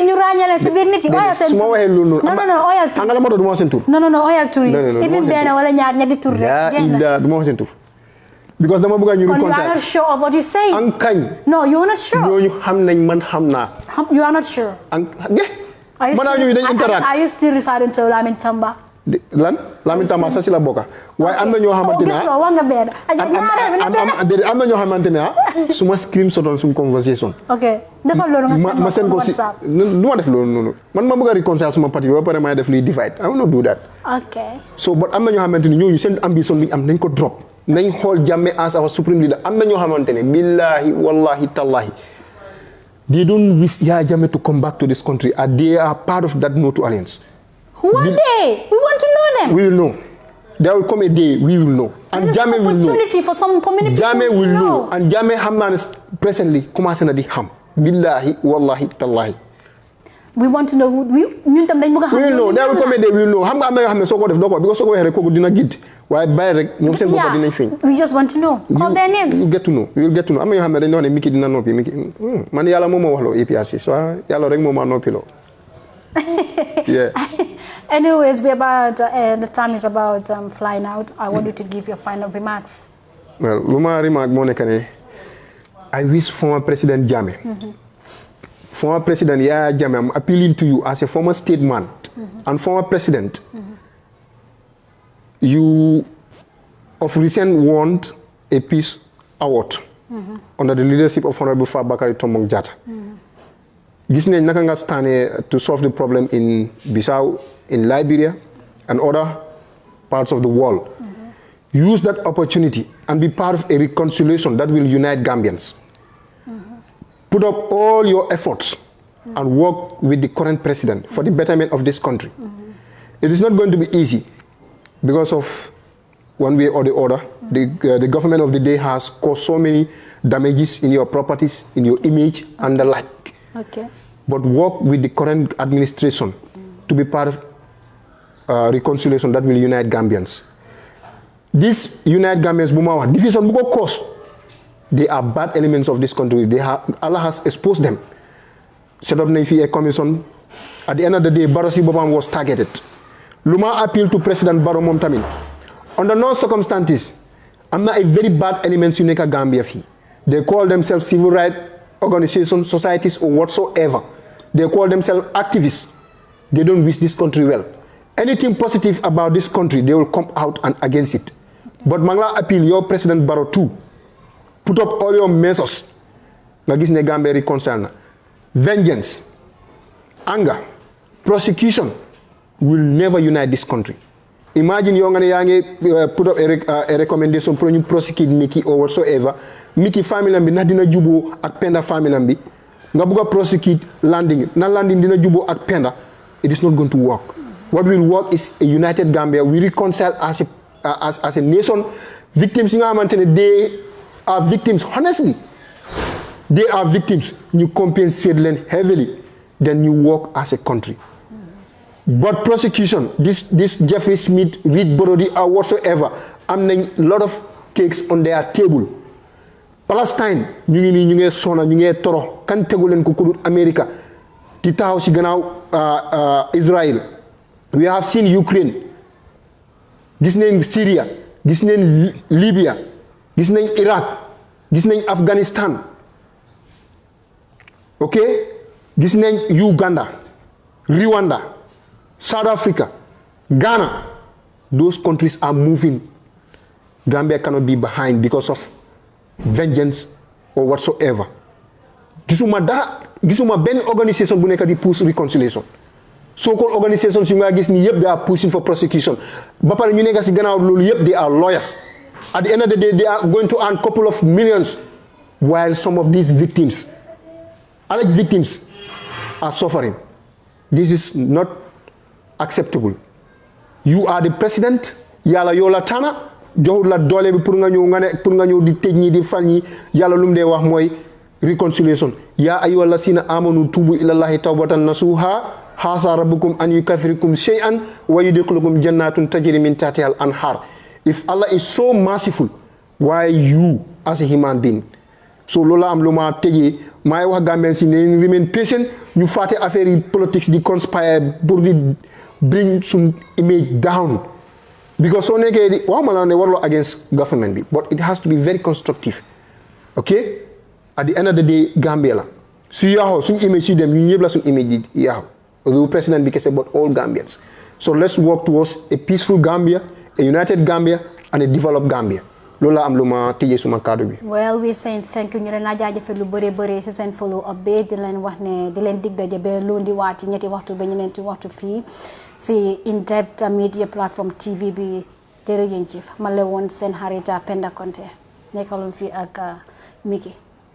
ñu ràññale si biir nit yi oyal seen tur. su ma waxee loolu noonu. non oyal tur. xam nga la ma doon duma wax seen tur. non oyal tur yi. even benn wala ñaar ñetti tur rek. duma wax seen tur. Because dama bëgg ñu reconcile. You are not sure of what you say. An kañ. No, you are not sure. ñooñu xam nañ man xam naa. You are not sure. Are you still referring to Lamin Tamba? lan Lamin Tamba sa si la bokka waaye am na ñoo xamante ne am na ñoo xamante ne suma screenshot suma conversation defal loolu nga ma seen ko si lu ma def loolu noonu man ma bëgg a reconcile suma parti bi ba pare may def luy divide I will not do that so but am na ñoo xamante ne ñooñu seen ambition bi ñu am nañ ko drop nañ xool Jammeh as our supreme leader am na ñoo xamante ne billahi wallahi tallahi they don't wish Yaya Jammeh to come back to this country and they are part of that No to Alliance. One day, we want to know them. We will know. There will come a day we will know. And Jammeh will know. Opportunity for many people Jammeh will to know. And Jammeh Hamnan is presently commencé na di xam. Billahi wallahi tallahi. We want to know ñun tam dañ bëgg xam. We will know. There will come a day we will know. Xam nga am na yoo xam ne soo ko def doo ko because soo ko waxee rek kooku dina gid waaye bàyyi rek ñoom seen bopp dinañ feeñ. We just want to know. Call their names. You get to know. You will get to know. Am na yoo xam ne dañ wax ne Mickey dina noppi Mickey man yàlla moo ma wax loo APRC so yàlla rek moo ma noppi loo. Yeah. Anyways, the time is about flying out. I want you to give your final remarks. Well, Luma remark mo nekane I wish former President Jammeh. Former President Yaya Jammeh, I'm appealing to you as a former statesman and former president. You of recent won a peace award under the leadership of Honorable Fabakary Tombong Jatta. Gis nañ naka nga stane to solve the problem in Bissau, in Liberia, and other parts of the world. Use that opportunity and be part of a reconciliation that will unite Gambians. Put up all your efforts and work with the current president for the betterment of this country. It is not going to be easy because of one way or the other. The government of the day has caused so many damages in your properties, in your image, and the like. But work with the current administration to be part of reconciliation that will unite Gambians. These unite Gambians, division buko cause. They are bad elements of this country. Allah has exposed them. Set up a commission. At the end of the day, Barrow Bobam was targeted. Luma appealed to President Barrow Momtamin. Under no circumstances, I'm not a very bad element in Gambia. They call themselves civil rights organizations, societies, or whatsoever. They call themselves activists. They don't wish this country well. Anything positive about this country, they will come out and against it. But Mangla appeal your President Barrow too. Put up all your measures. Gambia reconcile. Vengeance, anger, prosecution will never unite this country. Imagine you're going to put up a recommendation for you prosecute Mickey or whatsoever. Mickey family lambi na dina jubo ak Penda family lambi. Nga buga prosecute landing. Na landing dina jubo ak Penda. It is not going to work. What will work is a united Gambia. We reconcile as a nation. Victims, they are victims, honestly. They are victims. You compensate them heavily. Then you work as a country. But prosecution, this Jeffrey Smith, Reed Brody, or whatsoever, I'm a lot of cakes on their table. Palestine, ñu ngi sona ñu ngi toro kan tegulen ko kudut America ti taxaw ci gannaaw Israel. We have seen Ukraine, gis nañ Syria, gis nañ Libya, gis nañ Iraq, gis nañ Afghanistan, okay, gis nañ Uganda, Rwanda, South Africa, Ghana. Those countries are moving. Gambia cannot be behind because of vengeance or whatsoever. Gisuma ben organisation bu nek di push reconciliation. So-called organizations you nga gis ni yep they are pushing for prosecution. Ba pare ñu nekk ci gannaaw lolu yep they are lawyers. At the end of the day they are going to earn a couple of millions while some of these victims, alleged victims, are suffering. This is not acceptable. You are the president, yalla yola tana, joxul la doole bi pour nga ñew di tej ñi di fal ñi, yalla lum dé wax moy reconciliation. Ya ayyuhalladhina amanu tubu ila Allahi tawbatan nasuha, hasa rabbukum an yukaffirukum shay'an wa yudkhilukum jannatun tajri min tahtiha al-anhar. If Allah is so merciful, why you as a human being? So lola am luma tejé may wax Gambian si ne remain patient, ñu faté affaire yi politics di conspire pour di bring some image down. Because so neke warlo against government, but it has to be very constructive. Okay? At the end of the day, Gambia la. Si yaho, sun image si dem, ñu ñëpp la sun image di yaho. The president bi kese but all Gambians. So let's work towards a peaceful Gambia, a united Gambia, and a developed Gambia. Lola am luma tije suma kaddu bi. Well, we saying thank you. ñu leen jaajëfal lu bëre bëre ci seen follow up bi di leen wax ne di leen dig daje ba lundi waati ñetti waxtu ba ñeneenti waxtu fii ci In Depth Media Platform TV bi jërëjëf ma la woon seen xarita Penda Konte nekkaloon fii ak Mickey.